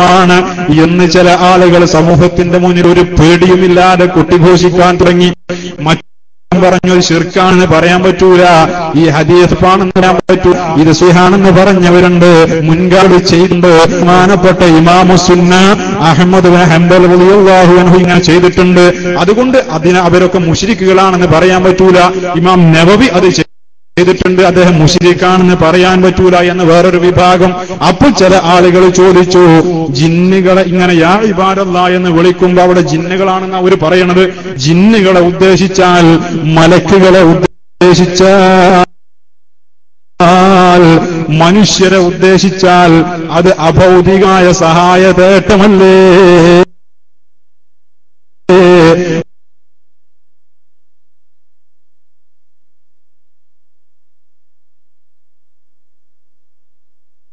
ാണ് എന്ന് ചില ആളുകൾ സമൂഹത്തിന്റെ മുന്നിൽ ഒരു പേടിയുമില്ലാതെ കൊട്ടിഘോഷിക്കാൻ തുടങ്ങി. പറഞ്ഞു ശിർക്കാണെന്ന് പറയാൻ പറ്റൂല, ഈ ഹദീസ് ആണെന്ന് പറയാൻ പറ്റൂ, ഇത് സ്വഹീഹാണെന്ന് പറഞ്ഞവരുണ്ട്, മുൻകാട് ചെയ്തിട്ടുണ്ട്. ബഹുമാനപ്പെട്ട ഇമാമു സുന്ന അഹ്മദ് ബിൻ ഹംബൽ റളിയല്ലാഹു അൻഹു ഇങ്ങനെ ചെയ്തിട്ടുണ്ട്. അതുകൊണ്ട് അവരൊക്കെ മുശ്രിക്കുകളാണെന്ന് പറയാൻ പറ്റൂല. ഇമാം നവവി അത് ചെയ്തിട്ടുണ്ട്, അദ്ദേഹം മുശ്രിക്കാണെന്ന് പറയാൻ പറ്റൂല എന്ന് വേറൊരു വിഭാഗം. അപ്പോൾ ചില ആളുകൾ ചോദിച്ചു, ജിന്നുകളെ ഇങ്ങനെ യാ ഇബാദല്ലാഹ് എന്ന് വിളിക്കുമ്പോൾ അവിടെ ജിന്നുകളാണെന്ന് അവർ പറയണത്, ജിന്നുകളെ ഉദ്ദേശിച്ചാൽ, മലക്കുകളെ ഉദ്ദേശിച്ചാൽ, മനുഷ്യരെ ഉദ്ദേശിച്ചാൽ അത് അഭൗതികമായ സഹായതേട്ടമല്ലേ?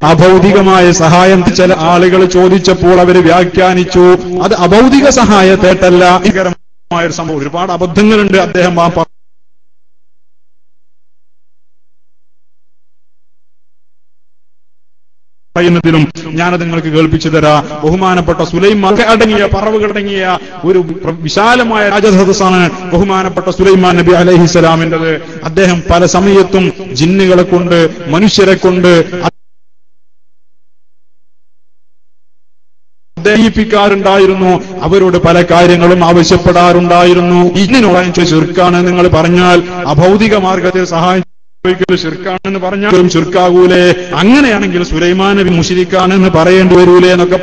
അഭൗതികമായ സഹായം ചില ആളുകൾ ചോദിച്ചപ്പോൾ അവർ വ്യാഖ്യാനിച്ചു, അത് അഭൗതിക സഹായത്തേട്ടല്ല, ഭീകരമായ ഒരു സംഭവം. ഒരുപാട് അബദ്ധങ്ങളുണ്ട് അദ്ദേഹം പറയുന്നതിലും. ഞാനത് നിങ്ങൾക്ക് കേൾപ്പിച്ചു തരാം. ബഹുമാനപ്പെട്ട സുലൈമാൻ അടങ്ങിയ പറവുകളടങ്ങിയ ഒരു വിശാലമായ രാജസദസ്സാണ് ബഹുമാനപ്പെട്ട സുലൈമാൻ നബി അലൈഹിസ്സലാമിൻ്റെത്. അദ്ദേഹം പല സമയത്തും ജിന്നുകളെ കൊണ്ട്, മനുഷ്യരെ കൊണ്ട് ായിരുന്നു അവരോട് പല കാര്യങ്ങളും ആവശ്യപ്പെടാറുണ്ടായിരുന്നു. ഇതിനോട് ശിർക്കാണ് നിങ്ങൾ പറഞ്ഞാൽ, അഭൗതിക മാർഗത്തിൽ സഹായം ശിർക്കാണെന്ന് പറഞ്ഞാലും ശിർക്കാകൂലേ? അങ്ങനെയാണെങ്കിൽ സുലൈമാൻ നബി മുശ്രിക്കാണെന്ന് പറയേണ്ടി വരൂലേ എന്നൊക്കെ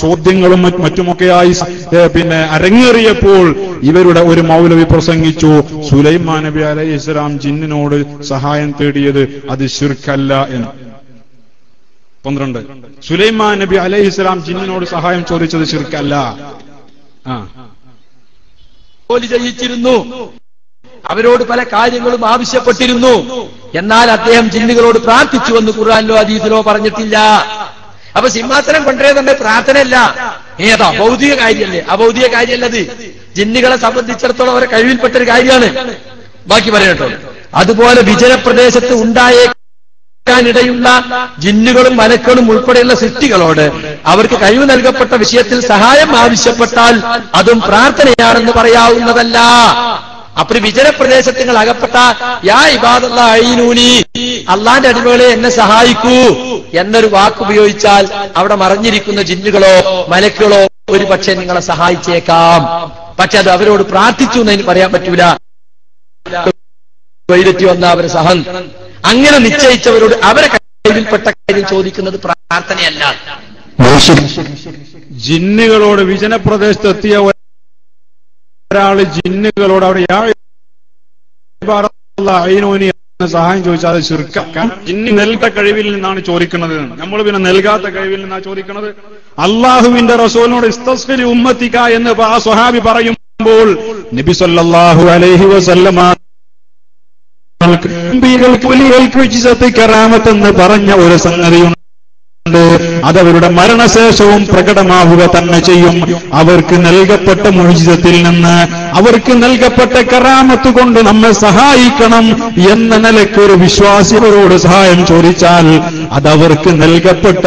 ചോദ്യങ്ങളും മറ്റുമൊക്കെയായി അരങ്ങേറിയപ്പോൾ ഇവരുടെ ഒരു മൗലവി പ്രസംഗിച്ചു, സുലൈമാൻ നബി അലൈഹിസ്സലാം ജിന്നിനോട് സഹായം തേടിയത് അത് ശിർക്കല്ല എന്ന്. 12 സുലൈമാൻ നബി അലൈഹിസ്സലാം ജിന്നിനോട് സഹായം ചോദിച്ചത് ശിർക്കല്ല. ജോലി ചെയ്യിച്ചിരുന്നു, അവരോട് പല കാര്യങ്ങളും ആവശ്യപ്പെട്ടിരുന്നു. എന്നാൽ അദ്ദേഹം ജിന്നുകളോട് പ്രാർത്ഥിച്ചുവെന്ന് ഖുർആനിലോ ഹദീസിലോ പറഞ്ഞിട്ടില്ല. അപ്പൊ സിംഹാസനം കൊണ്ടുവരുന്നത് പ്രാർത്ഥനയല്ല, ഏതാ ഭൗതിക കാര്യമല്ലേ? അഭൗതിക കാര്യമല്ലത്. ജിന്നുകളെ സംബന്ധിച്ചിടത്തോളം അവരെ കഴിവിൽപ്പെട്ട ഒരു കാര്യമാണ്. ബാക്കി പറയട്ടോ. അതുപോലെ വിജനപ്രദേശത്ത് ഉണ്ടായേക്കാനിടയുള്ള ജിന്നുകളും മലക്കളും ഉൾപ്പെടെയുള്ള സൃഷ്ടികളോട് അവർക്ക് കഴിവ് നൽകപ്പെട്ട വിഷയത്തിൽ സഹായം ആവശ്യപ്പെട്ടാൽ അതും പ്രാർത്ഥനയാണെന്ന് പറയാവുന്നതല്ല. അപ്പോൾ വിജനപ്രദേശത്ത് നിങ്ങൾ അകപ്പെട്ട യാ ഇബാദല്ലാഹ് അഈനൂനി, അള്ളാന്റെ അടിമകളെ എന്നെ സഹായിക്കൂ എന്നൊരു വാക്ക് ഉപയോഗിച്ചാൽ അവിടെ മറഞ്ഞിരിക്കുന്ന ജിന്നുകളോ മലക്കുകളോ ഒരു പക്ഷേ നിങ്ങളെ സഹായിച്ചേക്കാം. പക്ഷെ അത് അവരോട് പ്രാർത്ഥിച്ചു എന്നതിന് പറയാൻ പറ്റൂല. വൈരത്തി വന്ന അവരെ സഹൻ അങ്ങനെ നിശ്ചയിച്ചവരോട് അവരെ കഴിവിൽപ്പെട്ട കാര്യം ചോദിക്കുന്നത് പ്രാർത്ഥനയല്ല. ജിന്നുകളോട് വിജനപ്രദേശത്ത് എത്തിയ ഒരാള് ജിന്നുകളോട് അവിടെ സഹായം ചോദിച്ചാൽ അത് ശിർക്കാണ്. ജിന്ന് നൽകിയ കഴിവിൽ നിന്നാണ് ചോദിക്കുന്നത്. നമ്മൾ പിന്നെ നൽകാത്ത കഴിവിൽ നിന്നാണ് ചോദിക്കുന്നത്. അള്ളാഹുവിന്റെ റസൂലിനോട് ഇസ്തസ്ഫിരി ഉമ്മത്തിക എന്ന് ആ സ്വഹാബി പറയുമ്പോൾ നബി സല്ലല്ലാഹു അലൈഹി വസല്ലമ കറാമത്ത് എന്ന് പറഞ്ഞ ഒരു സംഗതിയുണ്ട്. അതവരുടെ മരണശേഷവും പ്രകടമാവുക തന്നെ ചെയ്യും. അവർക്ക് നൽകപ്പെട്ട മുഅ്ജിസത്തിൽ നിന്ന്, അവർക്ക് നൽകപ്പെട്ട കറാമത്ത് കൊണ്ട് നമ്മെ സഹായിക്കണം എന്ന നിലയ്ക്ക് ഒരു വിശ്വാസികളോട് സഹായം ചോദിച്ചാൽ അതവർക്ക് നൽകപ്പെട്ട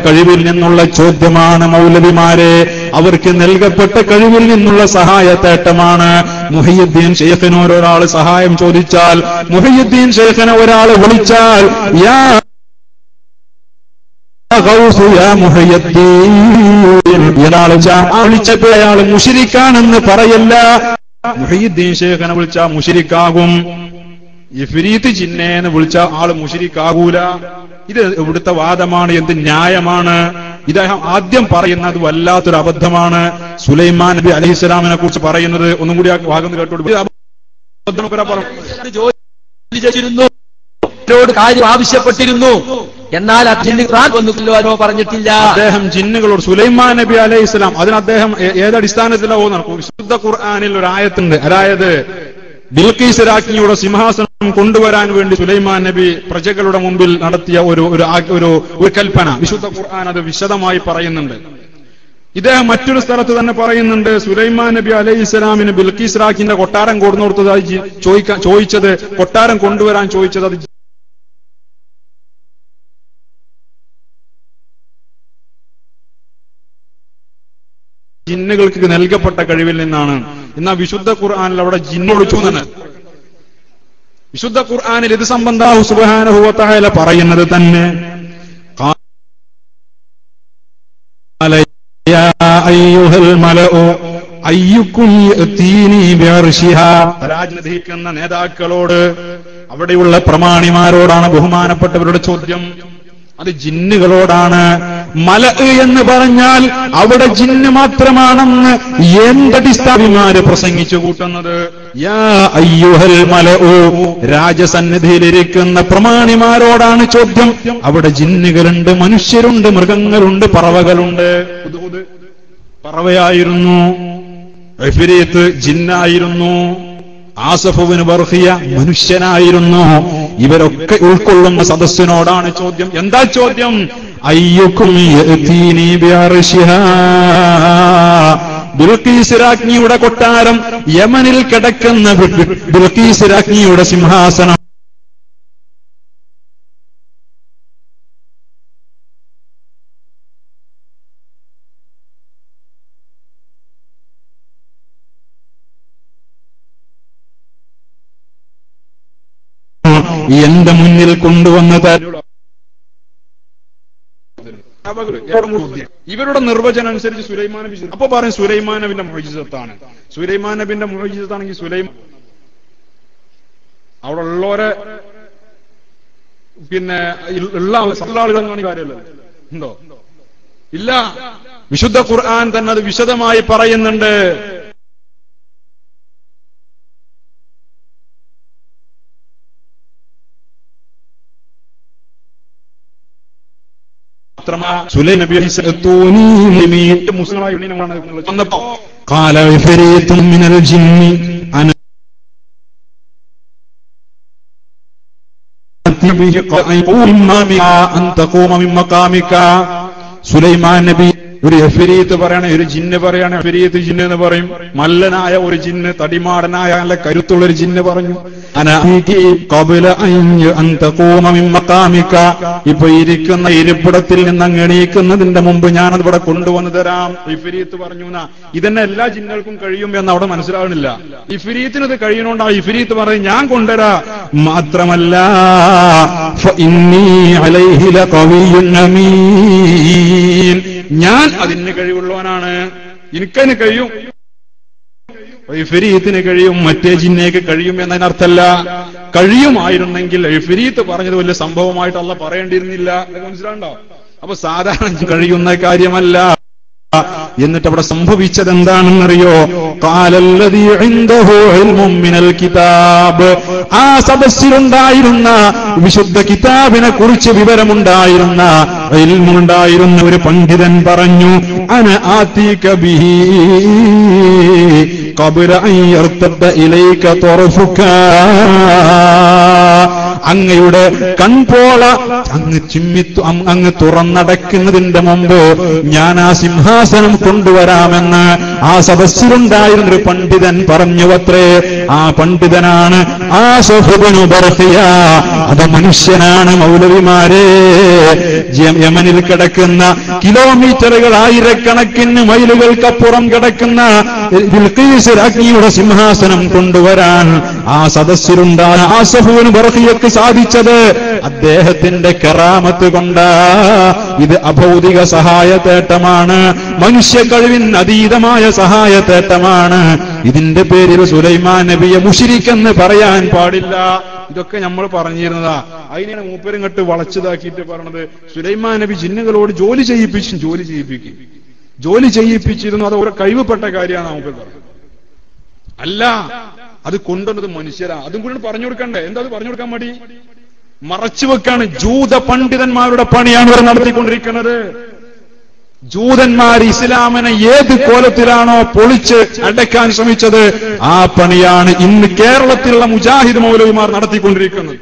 കഴിവിൽ നിന്നുള്ള ചോദ്യമാണ്. മൗലവിമാരെ, അവർക്ക് നൽകപ്പെട്ട കഴിവിൽ നിന്നുള്ള സഹായത്തേട്ടമാണ്. മുഹയ്യിദ്ദീൻ ശൈഖിനോട് ഒരാൾ സഹായം ചോദിച്ചാൽ, മുഹയ്യിദ്ദീൻ ശൈഖിനെ ഒരാൾ വിളിച്ചാൽ യാ വിളിച്ചപ്പോൾ അയാൾ മുശ്രിക്കാണെന്ന് പറയല്ല. മുഹയ്യിദ്ദീൻ ശൈഖിനെ വിളിച്ചാൽ മുശ്രിക്കാകും. ഇഫ്രീത്ത് ജിന്നേന്ന് വിളിച്ച ആള് മുശ്രിക്കാകൂല. ഇത് ഇവിടുത്തെ വാദമാണ്. എന്ത് ന്യായമാണ്? ഇദ്ദേഹം ആദ്യം പറയുന്നത് വല്ലാത്തൊരു അബദ്ധമാണ്. സുലൈമാൻ നബി അലൈഹിസ്സലാമിനെ കുറിച്ച് പറയുന്നത് ഒന്നും കൂടി ഭാഗം കേട്ടോളൂ. കാര്യം ആവശ്യപ്പെട്ടിരുന്നു, എന്നാൽ ജിന്നുകളോ പറഞ്ഞിട്ടില്ല. അദ്ദേഹം ജിന്നുകളോട് സുലൈമാൻ നബി അലൈഹിസ്സലാം, അതിന് അദ്ദേഹം ഏതടിസ്ഥാനത്തിലാണ് പോകുന്നത്? വിശുദ്ധ ഖുർആനിൽ ഒരു ആയത്തുണ്ട്. അതായത് ബിൽഖീസ് രാജ്ഞിയുടെ സിംഹാസനം കൊണ്ടുവരാൻ വേണ്ടി സുലൈമാൻ നബി പ്രജകളുടെ മുമ്പിൽ നടത്തിയ ഒരു കൽപ്പന വിശുദ്ധ ഖുർആൻ അത് വിശദമായി പറയുന്നുണ്ട്. ഇദ്ദേഹം മറ്റൊരു സ്ഥലത്ത് തന്നെ പറയുന്നുണ്ട്, സുലൈമാൻ നബി അലൈഹിസ്സലാമിന് ബിൽഖീസ് രാജ്ഞിന്റെ കൊട്ടാരം കൊടുത്തുകൊടുത്തതായി ചോദിച്ചത്, കൊട്ടാരം കൊണ്ടുവരാൻ ചോദിച്ചത് അത് ജിന്നുകൾക്ക് നൽകപ്പെട്ട കഴിവിൽ നിന്നാണ്. എന്നാൽ വിശുദ്ധ ഖുർആനിൽ അവിടെ ജിന്നോട് ചോദിച്ചു. വിശുദ്ധ ഖുർആനിൽ ഇത് സംബന്ധം അല്ലാഹു സുബ്ഹാനഹു വ തആല പറയുന്നത് തന്നെ യാ അയ്യുഹൽ മലഉ അയ്യുക്കും യഅതീനി ബിഅർശിഹാ. രാജ്ഞിക്കുന്ന നേതാക്കളോട്, അവിടെയുള്ള പ്രമാണിമാരോടാണ് ബഹുമാനപ്പെട്ടവരുടെ ചോദ്യം. അത് ജിന്നുകളോടാണ്. മലഅ് എന്ന് പറഞ്ഞാൽ അവിടെ ജിന്ന് മാത്രമാണെന്ന് എന്തടിസ്ഥാനമാര് പ്രസംഗിച്ചു കൂട്ടുന്നത്? യാ അയ്യുഹൽ മലഉ, രാജസന്നിധിയിലിരിക്കുന്ന പ്രമാണിമാരോടാണ് ചോദ്യം. അവിടെ ജിന്നുകളുണ്ട്, മനുഷ്യരുണ്ട്, മൃഗങ്ങളുണ്ട്, പറവകളുണ്ട്. പറവയായിരുന്നു, ഇഫ്രീത്ത് ജിന്നായിരുന്നു, ആസഫുബ്നു ബർഖിയ മനുഷ്യനായിരുന്നു. ഇവരൊക്കെ ഉൾക്കൊള്ളുന്ന സദസ്സിനോടാണ് ചോദ്യം. എന്താ ചോദ്യം? അയ്യുക്കും യഅതീനി ബിഅർശിഹാ. ബിൽഖീസ് രാജ്ഞിയുടെ കൊട്ടാരം, യമനിൽ കിടക്കുന്ന ബിൽഖീസ് രാജ്ഞിയുടെ സിംഹാസനം എന്റെ മുന്നിൽ കൊണ്ടുവന്ന് ഇവരുടെ നിർവചനം അനുസരിച്ച് സുലൈമാൻ നബി, അപ്പൊ പറയും സുലൈമാൻ നബിന്റെ മുഅ്ജിസത്താണ്. സുലൈമാൻ നബിന്റെ മുഅ്ജിസത്താണെങ്കിൽ അവിടെ ഉള്ളവരെ പിന്നെ ഉള്ള ആളുകൾ കാര്യമല്ലോ ഉണ്ടോ? ഇല്ല. വിശുദ്ധ ഖുർആൻ തന്നെ അത് വിശദമായി പറയുന്നുണ്ട്. സുലൈമാൻ നബി മുസ്ലിമായി വന്നപ്പോ ഖാല ഇഫ്രീത്തും മിനൽ ജിന്നി അന സുലൈമാൻ നബി ഒരു ഇഫ്രീത്ത് പറയണ, ഒരു ജിന്ന് പറയണ. ഇഫ്രീത്ത് ജിന്ന് എന്ന് പറയും. മല്ലനായ ഒരു ജിന്ന്, തടിമാടനായ നല്ല കരുത്തുള്ള ഒരു ജിന്ന് പറഞ്ഞു, ഇപ്പൊ ഇരിക്കുന്ന ഇരിപ്പിടത്തിൽ നിന്ന് അങ്ങ് എണീക്കുന്നതിന്റെ മുമ്പ് ഞാനത് ഇവിടെ കൊണ്ടുവന്നു തരാം. ഇഫ്രീത്ത് പറഞ്ഞു. ഇതന്നെ എല്ലാ ജിന്നുകൾക്കും കഴിയും എന്ന് അവിടെ മനസ്സിലാവണില്ല. ഇഫ്രീത്തിനത് കഴിയണോണ്ടാ ഇഫ്രീത്ത് പറയും ഞാൻ കൊണ്ടുവരാ. മാത്രമല്ല ഞാൻ അതിന് കഴിവുള്ളവനാണ്, എനിക്കതിന് കഴിയും. ഇഫ്രീത്തിന് കഴിയും, മറ്റേ ജിന്നേക്ക് കഴിയും എന്നതിനർത്ഥമല്ല. കഴിയുമായിരുന്നെങ്കിൽ ഇഫ്രീത്ത് പറഞ്ഞത് വലിയ സംഭവമായിട്ട് അല്ലാഹ് പറയേണ്ടിയിരുന്നില്ല. മനസ്സിലാണ്ടോ? അപ്പൊ സാധാരണ കഴിയുന്ന കാര്യമല്ല. എന്നിട്ട് അവിടെ സംഭവിച്ചത് എന്താണെന്നറിയോ? ഖാലല്ലദീ ഇൻദഹു ഇൽമും മിനൽ കിതാബ്. ആ സദസ്സിലുണ്ടായിരുന്ന വിശുദ്ധ കിതാബിനെ കുറിച്ച് വിവരമുണ്ടായിരുന്ന, ഇൽമുണ്ടായിരുന്ന ഒരു പണ്ഡിതൻ പറഞ്ഞു, അന ആതീക ബിഹി ഖബ്ല അൻ യർതദ്ദ ഇലൈക തർഫുക. അങ്ങയുടെ കൺപോള അങ്ങ് തുറന്നടക്കുന്നതിന്റെ മുമ്പ് ഞാൻ ആ സിംഹാസനം കൊണ്ടുവരാമെന്ന് ആ സദസ്സിലുണ്ടായിരുന്നൊരു പണ്ഡിതൻ പറഞ്ഞുവത്രേ. ആ പണ്ഡിതനാണ് ആസഫുബ്നു ബർഖിയ. അത് മനുഷ്യനാണ്. മൗലവിമാരെ, യമനിൽ കിടക്കുന്ന കിലോമീറ്ററുകൾ, ആയിരക്കണക്കിന് മൈലുകൾക്കപ്പുറം കിടക്കുന്ന ബിൽഖീസ് രാജ്ഞിയുടെ സിംഹാസനം കൊണ്ടുവരാൻ ആ സദസ്സിലുണ്ടായ ആസഫുബ്നു ബർഖിയക്ക് സാധിച്ചത് അദ്ദേഹത്തിന്റെ കറാമത്ത് കൊണ്ടാ. ഇത് അഭൗതിക സഹായത്തേട്ടമാണ്, മനുഷ്യ കഴിവിന് അതീതമായ സഹായത്തേട്ടമാണ്. ഇതിന്റെ പേരിൽ സുലൈമാൻ നബിയെ മുശ്രിക്കെന്ന് പറയാൻ പാടില്ല. ഇതൊക്കെ നമ്മൾ പറഞ്ഞിരുന്നതാ. അതിനാണ് മൂപ്പരും കെട്ട് വളച്ചതാക്കിയിട്ട് പറഞ്ഞത് സുലൈമാൻ നബി ജിന്നുകളോട് ജോലി ചെയ്യിപ്പിച്ചിരുന്നു. അത് ഒരു കഴിവുപെട്ട കാര്യമാണ് നമുക്ക് പറഞ്ഞത്. അല്ല, അത് കൊണ്ടുവന്നത് മനുഷ്യരാ. അതും കൂടി പറഞ്ഞു കൊടുക്കണ്ടേ? എന്താ അത് പറഞ്ഞു കൊടുക്കാൻ മടി? മറച്ചു വെക്കാണ്. ജൂത പണ്ഡിതന്മാരുടെ പണിയാണ് ഇവർ നടത്തിക്കൊണ്ടിരിക്കുന്നത്. ജൂതന്മാർ ഇസ്ലാമിനെ ഏത് കോലത്തിലാണോ പൊളിച്ച് അടയ്ക്കാൻ ശ്രമിച്ചത്, ആ പണിയാണ് ഇന്ന് കേരളത്തിലുള്ള മുജാഹിദ് മൗലവിമാർ നടത്തിക്കൊണ്ടിരിക്കുന്നത്.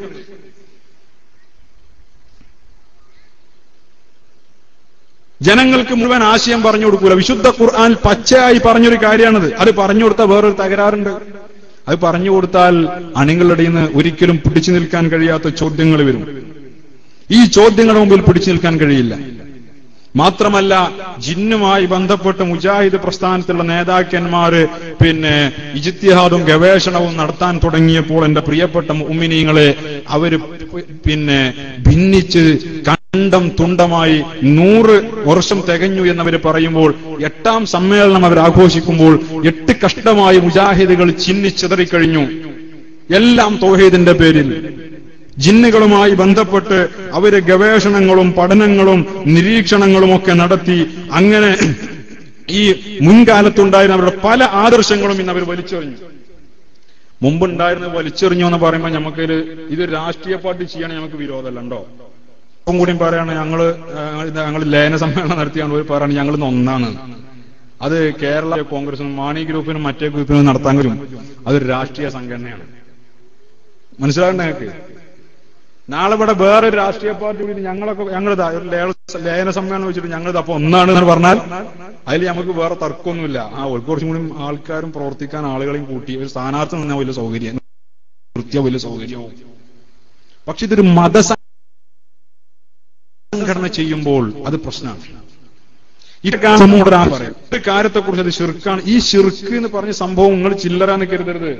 ജനങ്ങൾക്ക് മുഴുവൻ ആശയം പറഞ്ഞു കൊടുക്കൂല. വിശുദ്ധ ഖുർആൻ പച്ചയായി പറഞ്ഞൊരു കാര്യമാണത്. അത് പറഞ്ഞു കൊടുത്താൽ വേറൊരു തകരാറുണ്ട്. അത് പറഞ്ഞു കൊടുത്താൽ അണികളുടെ നിന്ന് ഒരിക്കലും പിടിച്ചു നിൽക്കാൻ കഴിയാത്ത ചോദ്യങ്ങൾ വരും. ഈ ചോദ്യങ്ങളുടെ മുമ്പിൽ പിടിച്ചു നിൽക്കാൻ കഴിയില്ല. മാത്രമല്ല ജിന്നുമായി ബന്ധപ്പെട്ട് മുജാഹിദ് പ്രസ്ഥാനത്തിലുള്ള നേതാക്കന്മാര് ഇജ്തിഹാദും ഗവേഷണവും നടത്താൻ തുടങ്ങിയപ്പോൾ എന്റെ പ്രിയപ്പെട്ട മുഅ്മിനീങ്ങളെ അവര് ഭിന്നിച്ച് കണ്ടം തുണ്ടമായി 100 വർഷം തികഞ്ഞു എന്നവര് പറയുമ്പോൾ 8ാം സമ്മേളനം അവർ ആഘോഷിക്കുമ്പോൾ 8 കഷ്ടമായി മുജാഹിദുകൾ ചിന്നിച്ചിതറിക്കഴിഞ്ഞു. എല്ലാം തൗഹീദിന്റെ പേരിൽ. ജിന്നുകളുമായി ബന്ധപ്പെട്ട് അവര് ഗവേഷണങ്ങളും പഠനങ്ങളും നിരീക്ഷണങ്ങളും ഒക്കെ നടത്തി. അങ്ങനെ ഈ മുൻകാലത്തുണ്ടായിരുന്ന അവരുടെ പല ആദർശങ്ങളും ഇന്ന് അവർ വലിച്ചെറിഞ്ഞു. മുമ്പുണ്ടായിരുന്നത് വലിച്ചെറിഞ്ഞു എന്ന് പറയുമ്പോൾ നമുക്കൊരു ഇതൊരു രാഷ്ട്രീയ പാർട്ടി ചെയ്യണേ നമുക്ക് വിരോധമല്ലോ. ഇപ്പം കൂടിയും പറയാണ് ഞങ്ങൾ ലയന സമ്മേളനം നടത്തിയാണ് ഒരു പറയാണ് ഞങ്ങൾ ഒന്നാണ്. അത് കേരള കോൺഗ്രസിനും മാണി ഗ്രൂപ്പിനും മറ്റേ ഗ്രൂപ്പിനും നടത്താൻ കഴിയും. അതൊരു രാഷ്ട്രീയ സംഘടനയാണ്. മനസ്സിലാകണ്ട ഞങ്ങൾക്ക്. നാളെ ഇവിടെ വേറൊരു രാഷ്ട്രീയ പാർട്ടി കൂടി ഞങ്ങൾ ലയന സമ്മേളനം വെച്ചിട്ട് ഞങ്ങൾ അപ്പൊ ഒന്നാണ് എന്ന് പറഞ്ഞാൽ അതിൽ നമുക്ക് വേറെ തർക്കമൊന്നുമില്ല. കുറച്ചും കൂടി ആൾക്കാരും പ്രവർത്തിക്കാൻ ആളുകളെയും കൂട്ടി ഒരു സ്ഥാനാർത്ഥി നിന്നാൽ വലിയ സൗകര്യം, വലിയ സൗകര്യവും. പക്ഷെ ഇതൊരു മതസംഘടന ചെയ്യുമ്പോൾ അത് പ്രശ്നമാണ്. ഒരു കാര്യത്തെക്കുറിച്ച് അത് ശിർക്കാണ്. ഈ ശിർക്ക് എന്ന് പറഞ്ഞ സംഭവം നിങ്ങൾ ചില്ലറാന്ന് കരുതരുത്.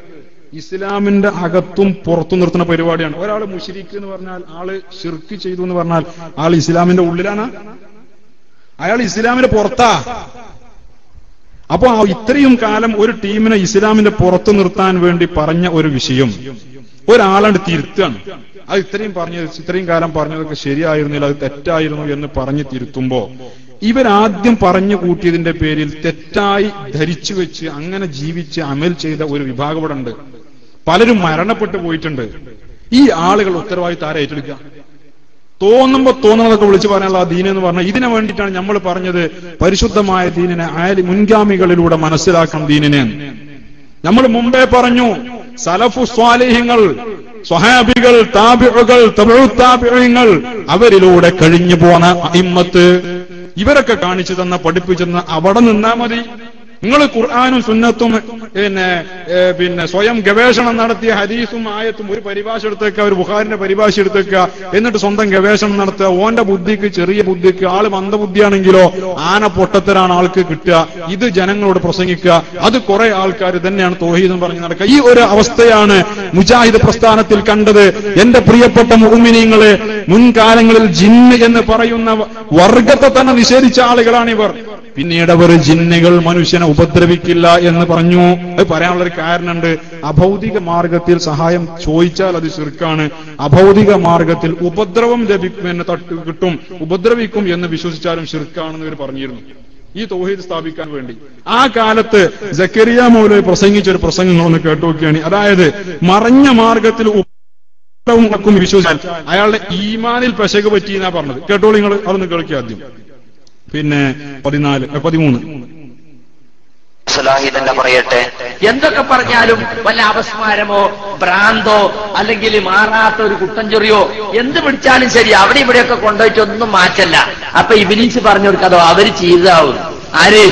ഇസ്ലാമിന്റെ അകത്തും പുറത്തു നിർത്തുന്ന പരിപാടിയാണ്. ഒരാൾ മുശ്രിക്ക് എന്ന് പറഞ്ഞാൽ ആള് ശിർക്ക് ചെയ്തു എന്ന് പറഞ്ഞാൽ ആൾ ഇസ്ലാമിന്റെ ഉള്ളിലാണ്, അയാൾ ഇസ്ലാമിന്റെ പുറത്താ. അപ്പൊ ഇത്രയും കാലം ഒരു ടീമിനെ ഇസ്ലാമിന്റെ പുറത്തു നിർത്താൻ വേണ്ടി പറഞ്ഞ ഒരു വിഷയം ഒരാളാണ്ട് തിരുത്താണ്. അത് ഇത്രയും കാലം പറഞ്ഞതൊക്കെ ശരിയായിരുന്നില്ല, അത് തെറ്റായിരുന്നു എന്ന് പറഞ്ഞ് തിരുത്തുമ്പോ ഇവരാദ്യം പറഞ്ഞു കൂട്ടിയതിന്റെ പേരിൽ തെറ്റായി ധരിച്ചു വെച്ച് അങ്ങനെ ജീവിച്ച് അമൽ ചെയ്ത ഒരു വിഭാഗം ഇവിടെ ഉണ്ട്. പലരും മരണപ്പെട്ടു പോയിട്ടുണ്ട്. ഈ ആളുകൾ ഉത്തരവാദിത്തം ആരെ ഏറ്റെടുക്കുക? തോന്നുന്നതൊക്കെ വിളിച്ചു പറയാനുള്ള ആ ദീൻ എന്ന് പറഞ്ഞാൽ ഇതിനു വേണ്ടിയിട്ടാണ് നമ്മൾ പറഞ്ഞത് പരിശുദ്ധമായ ദീനിനെ മുൻഗാമികളിലൂടെ മനസ്സിലാക്കണം ദീനിനെ. നമ്മൾ മുമ്പേ പറഞ്ഞു സലഫു സ്വാലിഹ്യങ്ങൾ, സ്വഹാബികൾ, താബിഉകൾ, തബഉ താബിഈങ്ങൾ, അവരിലൂടെ കഴിഞ്ഞു പോന്ന അഇമ്മത്ത് ഇവരൊക്കെ കാണിച്ചു തന്ന പഠിപ്പിച്ചു തന്ന അവിടെ നിന്നാ മതി. നിങ്ങൾ ഖുർആനും സുന്നത്തും സ്വയം ഗവേഷണം നടത്തിയ ഹദീസും ആയത്തും ഒരു പരിഭാഷ എടുത്തേക്കുക, ഒരു ബുഖാരിന്റെ പരിഭാഷ എടുത്തേക്കുക, എന്നിട്ട് സ്വന്തം ഗവേഷണം നടത്തുക. ഓന്റെ ബുദ്ധിക്ക്, ചെറിയ ബുദ്ധിക്ക്, ആള് മന്ദബുദ്ധിയാണെങ്കിലോ ആന പൊട്ടത്തരാണ് ആൾക്ക് കിട്ടുക. ഇത് ജനങ്ങളോട് പ്രസംഗിക്കുക. അത് കുറെ ആൾക്കാർ തന്നെയാണ് തൗഹീദ് എന്ന് പറഞ്ഞ് നടക്കുക. ഈ ഒരു അവസ്ഥയാണ് മുജാഹിദ് പ്രസ്ഥാനത്തിൽ കണ്ടത്. എന്റെ പ്രിയപ്പെട്ട മുഅ്മിനീങ്ങളെ, മുൻകാലങ്ങളിൽ ജിന്ന് എന്ന് പറയുന്ന വർഗത്തെ തന്നെ നിഷേധിച്ച ആളുകളാണ് ഇവർ. പിന്നീട് അവർ ജിന്നുകൾ മനുഷ്യനെ ഉപദ്രവിക്കില്ല എന്ന് പറഞ്ഞു. അത് പറയാനുള്ളൊരു കാരണമുണ്ട്. അഭൗതിക മാർഗത്തിൽ സഹായം ചോദിച്ചാൽ അത് ശിർക്കാണ്. അഭൗതിക മാർഗത്തിൽ ഉപദ്രവം കിട്ടും, ഉപദ്രവിക്കും എന്ന് വിശ്വസിച്ചാലും ശിർക്കാണെന്ന് ഇവർ പറഞ്ഞിരുന്നു ഈ തൗഹീദ് സ്ഥാപിക്കാൻ വേണ്ടി. ആ കാലത്ത് സക്കരിയ മൗലവി പ്രസംഗിച്ച ഒരു പ്രസംഗങ്ങളൊന്ന് കേട്ടുനോക്കുകയാണ്. അതായത് മറഞ്ഞ മാർഗത്തിൽ ഉപദ്രവം വിശ്വസിച്ചാൽ അയാളുടെ ഈമാനിൽ പെശക് പറ്റി എന്നാ പറഞ്ഞത്. കേട്ടോളൂ നിങ്ങൾ, അതൊന്ന് കേൾക്കുക ആദ്യം. പിന്നെ 13 തന്നെ പറയട്ടെ. എന്തൊക്കെ പറഞ്ഞാലും വല്ല അപസ്മാരമോ ഭ്രാന്തോ അല്ലെങ്കിൽ മാറാത്ത ഒരു കുട്ടഞ്ചെറിയോ എന്ത് പിടിച്ചാലും ശരി അവിടെ ഇവിടെയൊക്കെ കൊണ്ടുപോയിട്ടൊന്നും മാറ്റല്ല. അപ്പൊ ഇബ്ലീസ് പറഞ്ഞു കൊടുക്കാതോ അവര് ചെയ്തതാവും. ആര്?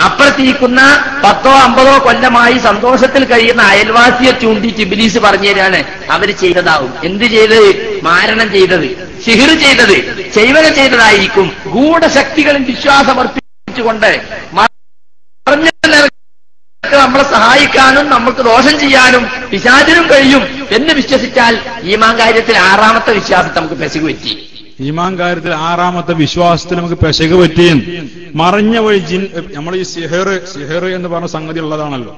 അപ്പുറത്തിരിക്കുന്ന 10 ഓ 50 കൊല്ലമായി സന്തോഷത്തിൽ കഴിയുന്ന അയൽവാസിയെ ചൂണ്ടിയിട്ട് ഇബ്ലീസ് പറഞ്ഞു തരാണ് അവര് ചെയ്തതാവും. എന്ത് ചെയ്തത്? മാരണം ചെയ്തത്, സിഹിർ ചെയ്തത്, ചെയ്വന ചെയ്തതായിരിക്കും. ഗൂഢശക്തികളിൽ വിശ്വാസം അർപ്പിച്ചുകൊണ്ട് നമ്മളെ സഹായിക്കാനും നമുക്ക് ദോഷം ചെയ്യാനും പിശാചിനും കഴിയും എന്ന് വിശ്വസിച്ചാൽ ഈമാൻ കാര്യത്തിൽ 6ാമത്തെ വിശ്വാസത്തിൽ നമുക്ക് പെശക് പറ്റി. ഈമാൻ കാര്യത്തിൽ 6ാമത്തെ വിശ്വാസത്തിൽ നമുക്ക് പെശക് പറ്റി. മറഞ്ഞ വഴി നമ്മൾ ഈ സിഹർ എന്ന് പറഞ്ഞ സംഗതി ഉള്ളതാണല്ലോ.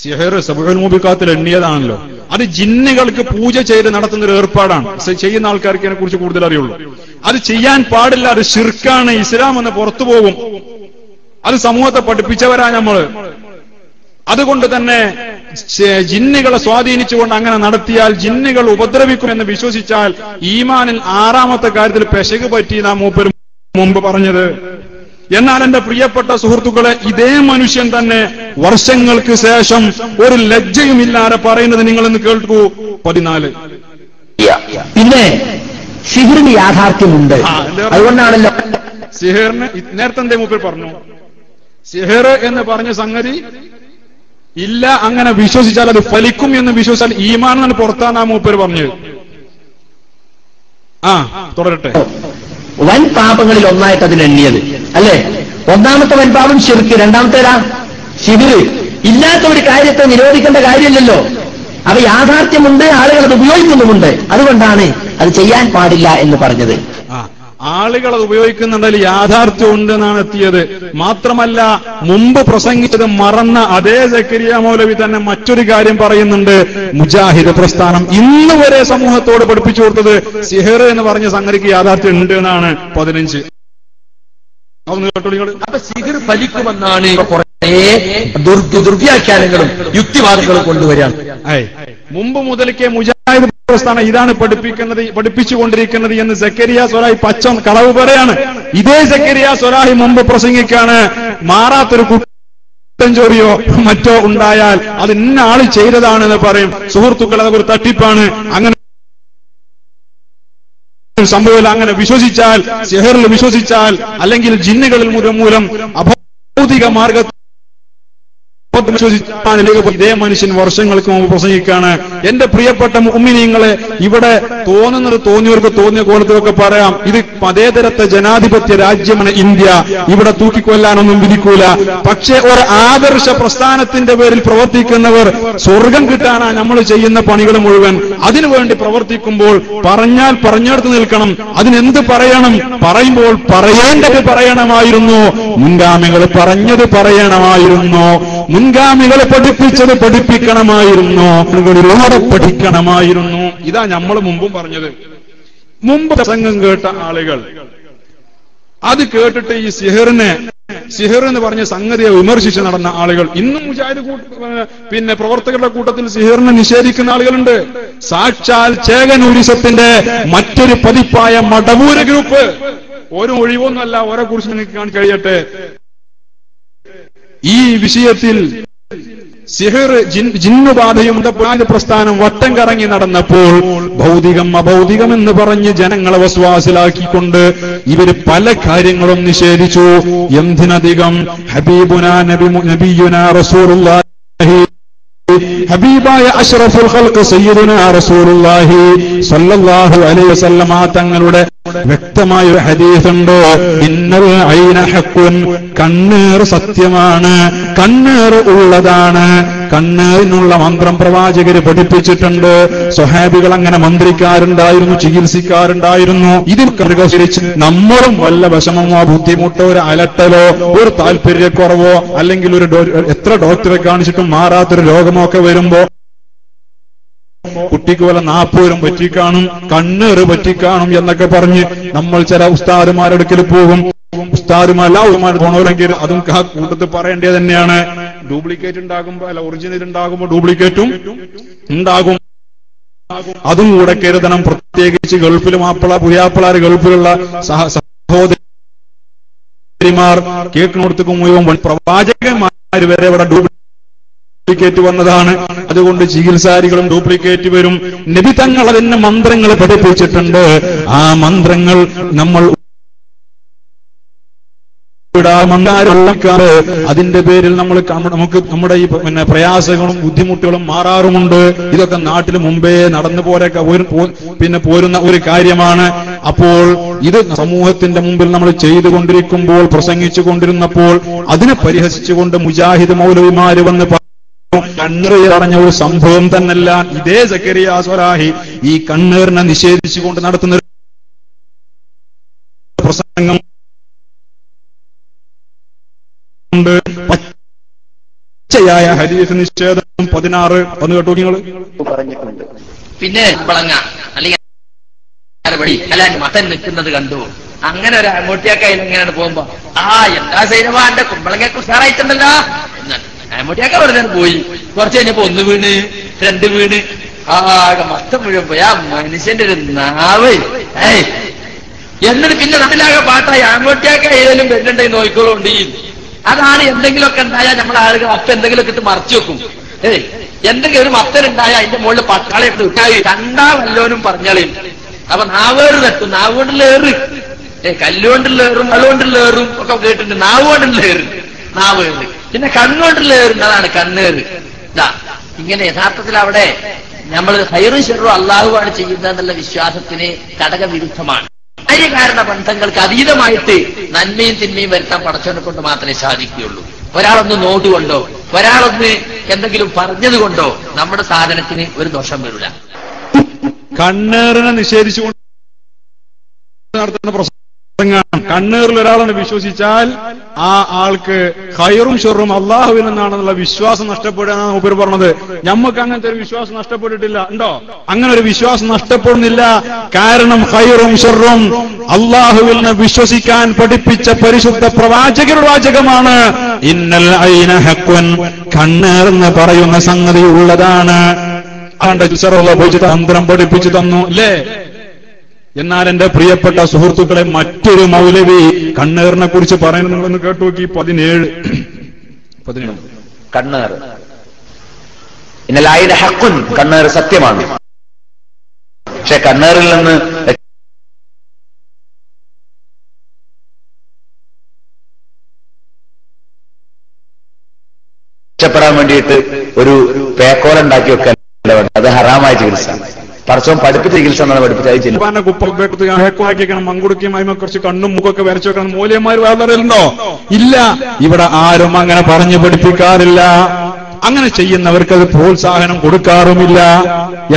സിഹർ സബഉൽ മുബിഖാത്തിൽ എണ്ണിയതാണല്ലോ. അത് ജിന്നുകൾക്ക് പൂജ ചെയ്ത് നടത്തുന്ന ഒരു ഏർപ്പാടാണ്. ചെയ്യുന്ന ആൾക്കാർക്ക് അതിനെ കുറിച്ച് കൂടുതൽ അറിയുള്ളൂ. അത് ചെയ്യാൻ പാടില്ല, അത് ശിർക്കാണ്, ഇസ്ലാം എന്ന് പുറത്തു പോകും. അത് സമൂഹത്തെ പഠിപ്പിച്ചവരാ നമ്മള്. അതുകൊണ്ട് തന്നെ ജിന്നുകളെ സ്വാധീനിച്ചുകൊണ്ട് അങ്ങനെ നടത്തിയാൽ ജിന്നുകൾ ഉപദ്രവിക്കുമെന്ന് വിശ്വസിച്ചാൽ ഈമാനിൽ 6ാമത്തെ കാര്യത്തിൽ പെശക് പറ്റി നാം മൂപ്പരും മുമ്പ് പറഞ്ഞത്. എന്നാൽ എന്റെ പ്രിയപ്പെട്ട സുഹൃത്തുക്കളെ, ഇതേ മനുഷ്യൻ തന്നെ വർഷങ്ങൾക്ക് ശേഷം ഒരു ലജ്ജയുമില്ലാതെ പറയുന്നത് നിങ്ങളെന്ന് കേൾക്കൂ. 14 പിന്നെ സിഹിറിന് യാഥാർത്ഥ്യമുണ്ട്. അതുകൊണ്ടാണല്ലോ സിഹിറിന് നേരത്തെ എന്തേ മൂപ്പർ പറഞ്ഞു, സിഹിർ എന്ന് പറഞ്ഞ സംഗതി ഇല്ല, അങ്ങനെ വിശ്വസിച്ചാൽ അത് ഫലിക്കും എന്ന് വിശ്വസിച്ചാൽ ഈമാനാണ് പുറത്താന്നാ മൂപ്പർ പറഞ്ഞത്. തുടരട്ടെ. വൻ പാപങ്ങളിൽ ഒന്നായിട്ട് അതിനെണ്ണിയത് അല്ലേ? ഒന്നാമത്തെ വൻ പാപം ശിർക്ക്, രണ്ടാമത്തേതാ ശിബിറ്. ഇല്ലാത്ത ഒരു കാര്യത്തെ നിരോധിക്കേണ്ട കാര്യമില്ലല്ലോ. അവ യാഥാർത്ഥ്യമുണ്ട്, ആളുകൾ അത് ഉപയോഗിക്കുന്നുമുണ്ട്. അതുകൊണ്ടാണ് അത് ചെയ്യാൻ പാടില്ല എന്ന് പറഞ്ഞത്. ആളുകൾ അത് ഉപയോഗിക്കുന്നുണ്ടെങ്കിൽ യാഥാർത്ഥ്യം ഉണ്ടെന്നാണ് എത്തിയത്. മാത്രമല്ല മുമ്പ് പ്രസംഗിച്ചത് മറന്ന അതേ സക്കരിയ മൗലവി തന്നെ മറ്റൊരു കാര്യം പറയുന്നുണ്ട്. മുജാഹിദ് പ്രസ്ഥാനം ഇന്ന് വരെ സമൂഹത്തോട് പഠിപ്പിച്ചു കൊടുത്തത് സിഹർ എന്ന് പറഞ്ഞ സംഗതിക്ക് യാഥാർത്ഥ്യം ഉണ്ട് എന്നാണ്. 15 അപ്പൊ സിഹർ ഫലിക്കുമെന്നാണ് ദുർവ്യാഖ്യാനങ്ങളും യുക്തിവാദങ്ങളും കൊണ്ടുവരാൻ. മുമ്പ് മുതൽക്കേ മുജാഹിദ് പ്രസ്ഥാനം ഇതാണ് പഠിപ്പിച്ചുകൊണ്ടിരിക്കുന്നത് എന്ന് സക്കരിയ സ്വലാഹി പച്ച കളവ് പറയാണ്. ഇതേ സക്കരിയ സ്വലാഹി മുമ്പ് പ്രസംഗിക്കാണ്, മാറാത്തൊരു കുട്ടഞ്ചോറിയോ മറ്റോ ഉണ്ടായാൽ അത് ഇന്ന ആള് ചെയ്തതാണെന്ന് പറയും. സുഹൃത്തുക്കൾ അതൊരു തട്ടിപ്പാണ്, അങ്ങനെ സംഭവം അങ്ങനെ വിശ്വസിച്ചാൽ, സിഹറിൽ വിശ്വസിച്ചാൽ, അല്ലെങ്കിൽ ജിന്നുകളിൽ മൂലം അഭൗതിക മാർഗത്തിൽ ഇതേ മനുഷ്യൻ വർഷങ്ങൾക്ക് മുമ്പ് പ്രസംഗിക്കാണ്. എന്റെ പ്രിയപ്പെട്ട മുഅ്മിനീങ്ങളെ, ഇവിടെ തോന്നിയവർക്ക് തോന്നിയ കോലത്തിലൊക്കെ പറയാം. ഇത് മതേതരത്വ ജനാധിപത്യ രാജ്യമാണ് ഇന്ത്യ, ഇവിടെ തൂക്കിക്കൊല്ലാനൊന്നും വിധിക്കൂല. പക്ഷേ ഒരു ആദർശ പ്രസ്ഥാനത്തിന്റെ പേരിൽ പ്രവർത്തിക്കുന്നവർ സ്വർഗം കിട്ടാനാ നമ്മൾ ചെയ്യുന്ന പണികൾ മുഴുവൻ. അതിനുവേണ്ടി പ്രവർത്തിക്കുമ്പോൾ പറഞ്ഞാൽ പറഞ്ഞെടുത്ത് നിൽക്കണം. അതിനെന്ത് പറയണം? പറയുമ്പോൾ പറയേണ്ടത് പറയണമായിരുന്നു, മുൻഗാമികൾ പറഞ്ഞത് പറയണമായിരുന്നു, മുൻഗാമികളെ പഠിപ്പിച്ചത് പഠിപ്പിക്കണമായിരുന്നു, ഒരുപാട് പഠിക്കണമായിരുന്നു. ഇതാ നമ്മൾ മുമ്പും പറഞ്ഞത്. മുമ്പ് പ്രസംഗം കേട്ട ആളുകൾ അത് കേട്ടിട്ട് ഈ സിഹർ എന്ന് പറഞ്ഞ സംഗതിയെ വിമർശിച്ച് നടന്ന ആളുകൾ ഇന്നും മുജാഹിദ് പ്രവർത്തകരുടെ കൂട്ടത്തിൽ സിഹറിനെ നിഷേധിക്കുന്ന ആളുകളുണ്ട്. സാക്ഷാൽ ചേകനൂരിസത്തിന്റെ മറ്റൊരു പതിപ്പായ മടവൂര് ഗ്രൂപ്പ്, ഒരു ഒഴിവൊന്നുമല്ല, ഓരോ കുറിച്ച് നിങ്ങൾക്ക് കാണാൻ കഴിയട്ടെ. ഈ വിഷയത്തിൽ സിഹർ ജിന്നുബാധയും പ്രസ്ഥാനം വട്ടം കറങ്ങി നടന്നപ്പോൾ ഭൗതികം അഭൗതികം എന്ന് പറഞ്ഞ് ജനങ്ങളെ വസ്വാസിലാക്കിക്കൊണ്ട് ഇവര് പല കാര്യങ്ങളും നിഷേധിച്ചു. എന്തിനധികം ഹബീബുനാ നബിയുനാ റസൂലുള്ളാഹി, ഹബീബായ അഷ്റഫുൽ ഖൽഖ് സയ്യിദുനാ റസൂലുള്ളാഹി സ്വല്ലല്ലാഹു അലൈഹി വസല്ലമ തങ്ങളുടെ വ്യക്തമായ ഒരു ഹദീസ് ഉണ്ട്. ഇന്നൽ ഐന ഹഖ്ഖുൻ, കണ്ണേർ സത്യമാണ്, കണ്ണേർ ഉള്ളതാണ്. കണ്ണേറിനുള്ള മന്ത്രം പ്രവാചകര് പഠിപ്പിച്ചിട്ടുണ്ട്. സ്വഹാബികൾ അങ്ങനെ മന്ത്രിക്കാറുണ്ടായിരുന്നു, ചികിത്സിക്കാറുണ്ടായിരുന്നു. ഇതിൽ കരുകരിച്ച് നമ്മളും വല്ല വിഷമമോ ബുദ്ധിമുട്ടോ ഒരു അലട്ടലോ ഒരു താല്പര്യക്കുറവോ അല്ലെങ്കിൽ എത്ര ഡോക്ടറെ കാണിച്ചിട്ടും മാറാത്തൊരു രോഗമോ ഒക്കെ വരുമ്പോ കുട്ടിക്ക് വല്ല 40 പറ്റിക്കാണും, കണ്ണേറ് പറ്റിക്കാണും എന്നൊക്കെ പറഞ്ഞ് നമ്മൾ ചില ഉസ്താദുമാരെടുക്കൽ പോകും. ഉസ്താദുമാർ പോണവരെങ്കിൽ അതും ആ കൂട്ടത്തിൽ പറയേണ്ടത് തന്നെയാണ്. ഡ്യൂപ്ലിക്കേറ്റ് ഉണ്ടാകുമ്പോ അല്ല ഒറിജിനൽ ഉണ്ടാകുമ്പോ ഡ്യൂപ്ലിക്കേറ്റും ഉണ്ടാകും, അതും കൂടെ കരുതണം. പ്രത്യേകിച്ച് ഗൾഫിൽ പുതിയാപ്പിളാര് ഗൾഫിലുള്ള സഹോദരിമാർ കേൾക്കുന്നിടത്തേക്ക് മുഴുവൻ പ്രവാചകന്മാർ വരെ ഇവിടെ ഡ്യൂപ്ലിക്കേറ്റ് വന്നതാണ്. അതുകൊണ്ട് ചികിത്സാരികളും ഡ്യൂപ്ലിക്കേറ്റ് വരും. നബി തങ്ങൾ അതിന് മന്ത്രങ്ങൾ പഠിപ്പിച്ചിട്ടുണ്ട്. ആ മന്ത്രങ്ങൾ നമ്മൾ അതിന്റെ പേരിൽ നമുക്ക് നമ്മുടെ ഈ പ്രയാസങ്ങളും ബുദ്ധിമുട്ടുകളും മാറാറുമുണ്ട്. ഇതൊക്കെ നാട്ടിൽ മുമ്പേ നടന്നു പോരുന്ന ഒരു കാര്യമാണ്. അപ്പോൾ ഇത് സമൂഹത്തിന്റെ മുമ്പിൽ നമ്മൾ ചെയ്തുകൊണ്ടിരിക്കുമ്പോൾ, പ്രസംഗിച്ചു കൊണ്ടിരുന്നപ്പോൾ അതിനെ പരിഹസിച്ചുകൊണ്ട് മുജാഹിദ് മൗലവിമാര് വന്ന് കണ്ണേറ് പറഞ്ഞ ഒരു സംഭവം തന്നല്ല. ഇതേ സക്കരിയ സ്വലാഹി ഈ കണ്ണേറിനെ നിഷേധിച്ചുകൊണ്ട് നടത്തുന്ന പ്രസംഗം പച്ചയായ ഹദീസ് നിഷേധം 16 ഒന്ന് കേട്ടോ നിങ്ങൾ പറഞ്ഞിട്ടുണ്ട്. പിന്നെ അല്ലെങ്കിൽ മതൻ നിൽക്കുന്നത് കണ്ടു. അങ്ങനെ ഒരു അങ്ങോട്ടിയാക്കായാലും ഇങ്ങനെയാണ് പോകുമ്പോ എന്താ സൈനവാന്റെ കുമ്പളങ്ങൊക്കെ ഉഷാറായിട്ടുണ്ടല്ലോ. അങ്ങോട്ടിയാക്ക വെറുതെ പോയി. കുറച്ച് കഴിഞ്ഞപ്പോ 1 വീണ് 2 വീണ് ആകെ മൊത്തം മുഴുവൻ പോയി. ആ മനുഷ്യന്റെ ഒരു നാവ് എന്നിട്ട് പിന്നെ നാട്ടിലാകെ പാട്ടായി. അങ്ങോട്ടിയാക്കായാലും വരുന്നുണ്ടെങ്കിൽ നോക്കിക്കോളുണ്ട്. അതാണ് എന്തെങ്കിലുമൊക്കെ ഉണ്ടായാൽ നമ്മളെ ആളുകൾ അപ്പൊ എന്തെങ്കിലുമൊക്കെ ഇട്ട് മറച്ചു വെക്കും. എന്തെങ്കിലും ഒരു മത്തനുണ്ടായാൽ അതിന്റെ മുകളിൽ പട്ടാളെ കണ്ടാ വല്ലോനും പറഞ്ഞാളേയും. അപ്പൊ നാവേറ് തട്ടും, നാവുകൊണ്ടുള്ളേറ്, കല്ലുകൊണ്ടുള്ളേറും വെള്ളുകൊണ്ടുള്ളേറും ഒക്കെ കേട്ടിട്ടുണ്ട്. നാവുകൊണ്ടുള്ളേറ്, നാവേറ്. പിന്നെ കണ്ണുകൊണ്ടുള്ളേറുണ്ട്, അതാണ് കണ്ണേറ്. ഇങ്ങനെ യഥാർത്ഥത്തിൽ അവിടെ നമ്മൾ ഹൈറും ഷെറും അള്ളാഹുവാണ് ചെയ്യുന്നതെന്നുള്ള വിശ്വാസത്തിന് ഘടകവിരുദ്ധമാണ്. കാര്യകാരണ ബന്ധങ്ങൾക്ക് അതീതമായിട്ട് നന്മയും തിന്മയും വരുത്താൻ പടച്ചവനെ കൊണ്ട് മാത്രമേ സാധിക്കുകയുള്ളൂ. ഒരാളൊന്ന് നോട്ടുകൊണ്ടോ ഒരാളൊന്ന് എന്തെങ്കിലും പറഞ്ഞതുകൊണ്ടോ നമ്മുടെ സാധനത്തിന് ഒരു ദോഷം വരില്ല. കണ്ണേറിനെ നിഷേധിച്ചുകൊണ്ട് നടത്തുന്ന പ്രസംഗം, കണ്ണേറിൽ ഒരാളാണ് വിശ്വസിച്ചാൽ ആ ആൾക്ക് ഖൈറും ഷർറും അള്ളാഹുവിൽ നിന്നാണെന്നുള്ള വിശ്വാസം നഷ്ടപ്പെടുകയെന്നാണ് മൂപ്പര് പറഞ്ഞത്. ഞമ്മക്ക് അങ്ങനത്തെ ഒരു വിശ്വാസം നഷ്ടപ്പെട്ടിട്ടില്ല. ഉണ്ടോ? അങ്ങനെ ഒരു വിശ്വാസം നഷ്ടപ്പെടുന്നില്ല. കാരണം ഖൈറും ഷർറും അള്ളാഹുവിൽ നിന്ന് വിശ്വസിക്കാൻ പഠിപ്പിച്ച പരിശുദ്ധ പ്രവാചകരുടെ വാചകമാണ്. ഇന്നൽ ഐന ഹഖ്വൻ, കണ്ണേറെന്ന് പറയുന്ന സംഗതി ഉള്ളതാണ്. തന്ത്രം പഠിപ്പിച്ചു തന്നു അല്ലേ? എന്നാൽ എന്റെ പ്രിയപ്പെട്ട സുഹൃത്തുക്കളെ, മറ്റൊരു മൗലവി കണ്ണേറിനെ കുറിച്ച് പറയുന്നത് നിങ്ങളൊന്ന് കേട്ടു നോക്കി. 17 കണ്ണേർ ഇന്നലായിന ഹഖുൻ, കണ്ണേർ സത്യമാണ്. പക്ഷെ കണ്ണേറിൽ നിന്ന് രക്ഷപ്പെടാൻ വേണ്ടിയിട്ട് ഒരു പേക്കോലുണ്ടാക്കി വെക്കാൻ, അത് ഹറാമായ ചികിത്സ. പടച്ചോൻ പഠിപ്പിച്ച ചികിത്സ എന്നാണ് പഠിപ്പിച്ചത്. കുപ്പാക്കിക്കണം, മങ്കുടുക്കിയും അതിനെ കുറച്ച് കണ്ണും മുഖമൊക്കെ വരച്ചു വെക്കണം. മൂല്യന്മാർ വേറെയുണ്ടോ? ഇല്ല. ഇവിടെ ആരും അങ്ങനെ പറഞ്ഞു പഠിപ്പിക്കാറില്ല. അങ്ങനെ ചെയ്യുന്നവർക്ക് അത് പ്രോത്സാഹനം കൊടുക്കാറുമില്ല.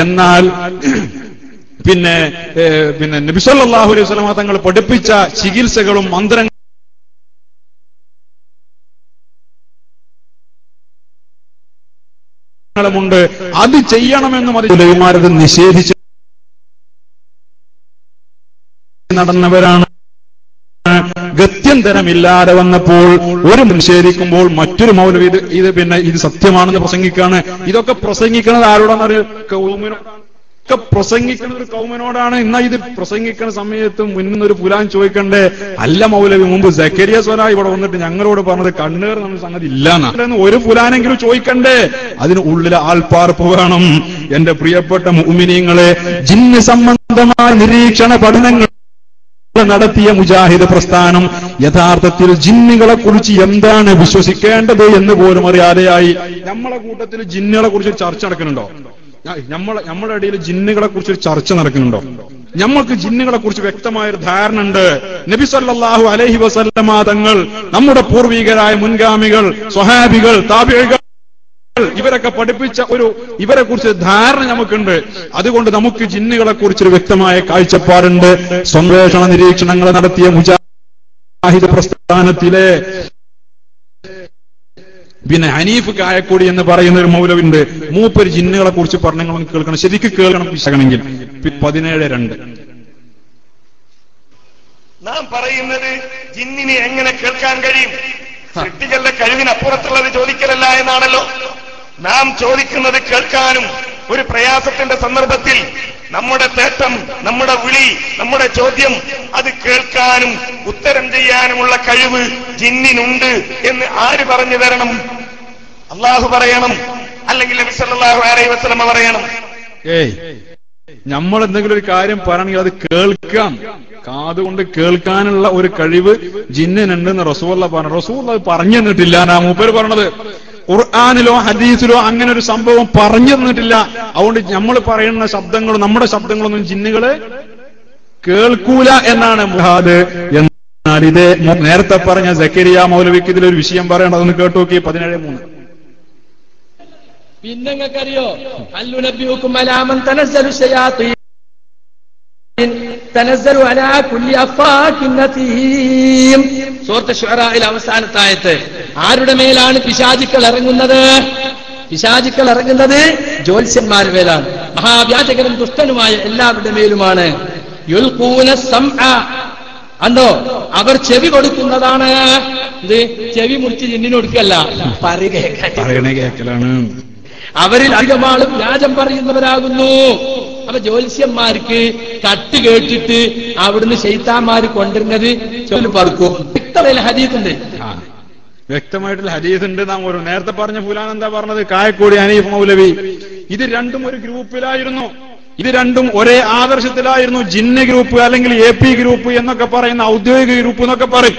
എന്നാൽ പിന്നെ നബി സല്ലല്ലാഹു അലൈഹി വസല്ലം തങ്ങൾ പഠിപ്പിച്ച ചികിത്സകളും മന്ത്രങ്ങളും ുണ്ട്. അത് ചെയ്യണമെന്നും അത് നിഷേധിച്ച് നടന്നവരാണ്. ഗത്യന്തരമില്ലാതെ വന്നപ്പോൾ ഒരു നിഷേധിക്കുമ്പോൾ മറ്റൊരു മൗലവി ഇത് സത്യമാണെന്ന് പ്രസംഗിക്കാണ്. ഇതൊക്കെ പ്രസംഗിക്കുന്നത് ആരോടാണെന്നറിയോ? ഒക്കെ പ്രസംഗിക്കുന്ന ഒരു കൗമിനോടാണ്. എന്നാ ഇത് പ്രസംഗിക്കുന്ന സമയത്ത് മുന്നൊരു പുലാൻ ചോദിക്കണ്ടേ? അല്ല മൗലവി, മുമ്പ് സക്കരിയ സ്വല ഇവിടെ വന്നിട്ട് ഞങ്ങളോട് പറഞ്ഞത് കണ്ണേർ നമ്മൾ സംഗതി ഇല്ലാന്ന് ഒരു പുലാനെങ്കിലും ചോദിക്കണ്ടേ? അതിന് ഉള്ളിലെ ആൾപ്പാർപ്പ് വേണം. എന്റെ പ്രിയപ്പെട്ട മുഅ്മിനീങ്ങളെ, ജിന്ന് സംബന്ധമായ നിരീക്ഷണ പഠനങ്ങൾ നടത്തിയ മുജാഹിദ് പ്രസ്ഥാനം യഥാർത്ഥത്തിൽ ജിന്നുകളെ കുറിച്ച് എന്താണ് വിശ്വസിക്കേണ്ടത് എന്ന് പോലും അറിയാതെയായി. നമ്മളെ കൂട്ടത്തിൽ ജിന്നുകളെ കുറിച്ച് ചർച്ച നടക്കുന്നുണ്ടോ? നമ്മുടെ ഇടയിൽ ജിന്നുകളെ കുറിച്ച് ചർച്ച നടക്കുന്നുണ്ടോ? നമ്മൾക്ക് ജിന്നുകളെ കുറിച്ച് വ്യക്തമായൊരു ധാരണ ഉണ്ട്. നബി സല്ലല്ലാഹു അലൈഹി വസല്ലമ തങ്ങൾ, നമ്മുടെ പൂർവികരായ മുൻഗാമികൾ, സ്വഹാബികൾ, താബിഈകൾ, ഇവരൊക്കെ പഠിപ്പിച്ച ഇവരെ കുറിച്ച് ധാരണ നമുക്കുണ്ട്. അതുകൊണ്ട് നമുക്ക് ജിന്നുകളെ കുറിച്ചൊരു വ്യക്തമായ കാഴ്ചപ്പാടുണ്ട്. സംവേഷണ നിരീക്ഷണങ്ങൾ നടത്തിയ മുജാഹിദ് പ്രസ്ഥാനത്തിലെ പിന്നെ ഹനീഫ് കായക്കൊടി എന്ന് പറയുന്ന ഒരു മൗലവിണ്ട്. മൂപ്പര് ജിന്നുകളെ കുറിച്ച് പറഞ്ഞങ്ങളും കേൾക്കണം, ശരിക്കും കേൾക്കണം വിശകണമെങ്കിൽ. 17:2 നാം പറയുന്നത് ജിന്നിനെ എങ്ങനെ കേൾക്കാൻ കഴിയും? സൃഷ്ടികളുടെ കഴിവിനപ്പുറത്തുള്ളത് ചോദിക്കലല്ല എന്നാണല്ലോ. നാം ചോദിക്കുന്നത് കേൾക്കാനും ഒരു പ്രയാസത്തിന്റെ സന്ദർഭത്തിൽ നമ്മുടെ തേട്ടം, നമ്മുടെ വിളി, നമ്മുടെ ചോദ്യം അത് കേൾക്കാനും ഉത്തരം ചെയ്യാനുമുള്ള കഴിവ് ജിന്നിനുണ്ട് എന്ന് ആര് പറഞ്ഞു തരണം? അള്ളാഹു പറയണം, അല്ലെങ്കിൽ നബി സല്ലല്ലാഹു അലൈഹി വസല്ലം പറയണം. നമ്മൾ എന്തെങ്കിലും ഒരു കാര്യം പറയണമെങ്കിൽ അത് കേൾക്കാം, കാതുകൊണ്ട് കേൾക്കാനുള്ള ഒരു കഴിവ് ജിന്നിനുണ്ടെന്ന് റസൂലുള്ള പറഞ്ഞു. റസൂൽ അത് പറഞ്ഞു തന്നിട്ടില്ല. മൂപ്പര് പറഞ്ഞത് ഖുർആനിലോ ഹദീസിലോ അങ്ങനെ ഒരു സംഭവം പറഞ്ഞു തന്നിട്ടില്ല. അതുകൊണ്ട് നമ്മൾ പറയുന്ന ശബ്ദങ്ങളും നമ്മുടെ ശബ്ദങ്ങളൊന്നും ജിന്നുകള് കേൾക്കൂല എന്നാണ് മുഹാദ്. എന്നാൽ ഇത് നേരത്തെ പറഞ്ഞ സക്കരിയ മൗലവിക്ക് ഇതിലൊരു വിഷയം പറയണം. അതൊന്ന് കേട്ടു നോക്കി. 17:3 പിന്നെ നിങ്ങൾക്കറിയോ? അല്ലുനബ്ബിഉകും അലാ മൻ തനസ്സലു ശയാത്തീൻ തനസ്സലു അലാ കുല്ലി അഫാകിൻ നതീം. സൂറത്ത് ശുഅറായിലെ അവസാനത്തെ ആയത്ത്. ആരുടെ മേലാണ് പിശാചുക്കൾ ഇറങ്ങുന്നത്? പിശാചുക്കൾ ഇറങ്ങുന്നത് ജ്യോത്സ്യന്മാരുടെ മേലാണ്. മഹാവ്യാജകനും ദുഷ്ടനുമായ എല്ലാവരുടെ മേലുമാണ്. യുൽഖൂന സംഅ, അണ്ടോ അവർ ചെവി കൊടുക്കുന്നതാണ്. ഇത് ചെവി മുറിച്ച് ജിന്നിന് കൊടുക്കല്ല, കേൾക്കലാണ്. അവരിൽ അധികമാളും വ്യാജം പറയുന്നവരാകുന്നു. അപ്പൊ ജ്യോത്സ്യന്മാർക്ക് കട്ട് കേട്ടിട്ട് അവിടുന്ന് ശൈത്താന്മാര് കൊണ്ടിരുന്നത് ചൊല്ലി പറക്കും. വ്യക്തമായ ഹദീസുണ്ട്, വ്യക്തമായിട്ടുള്ള ഹദീസുണ്ട്. നാം ഒരു നേരത്തെ പറഞ്ഞ ഫുലാൻ എന്താ പറഞ്ഞത്? കായക്കോടി ഹനീഫ് മൗലവി. ഇത് രണ്ടും ഒരു ഗ്രൂപ്പിലായിരുന്നു. ഇത് രണ്ടും ഒരേ ആദർശത്തിലായിരുന്നു. ജിന്ന് ഗ്രൂപ്പ് അല്ലെങ്കിൽ AP ഗ്രൂപ്പ് എന്നൊക്കെ പറയുന്ന ഔദ്യോഗിക ഗ്രൂപ്പ് എന്നൊക്കെ പറയും.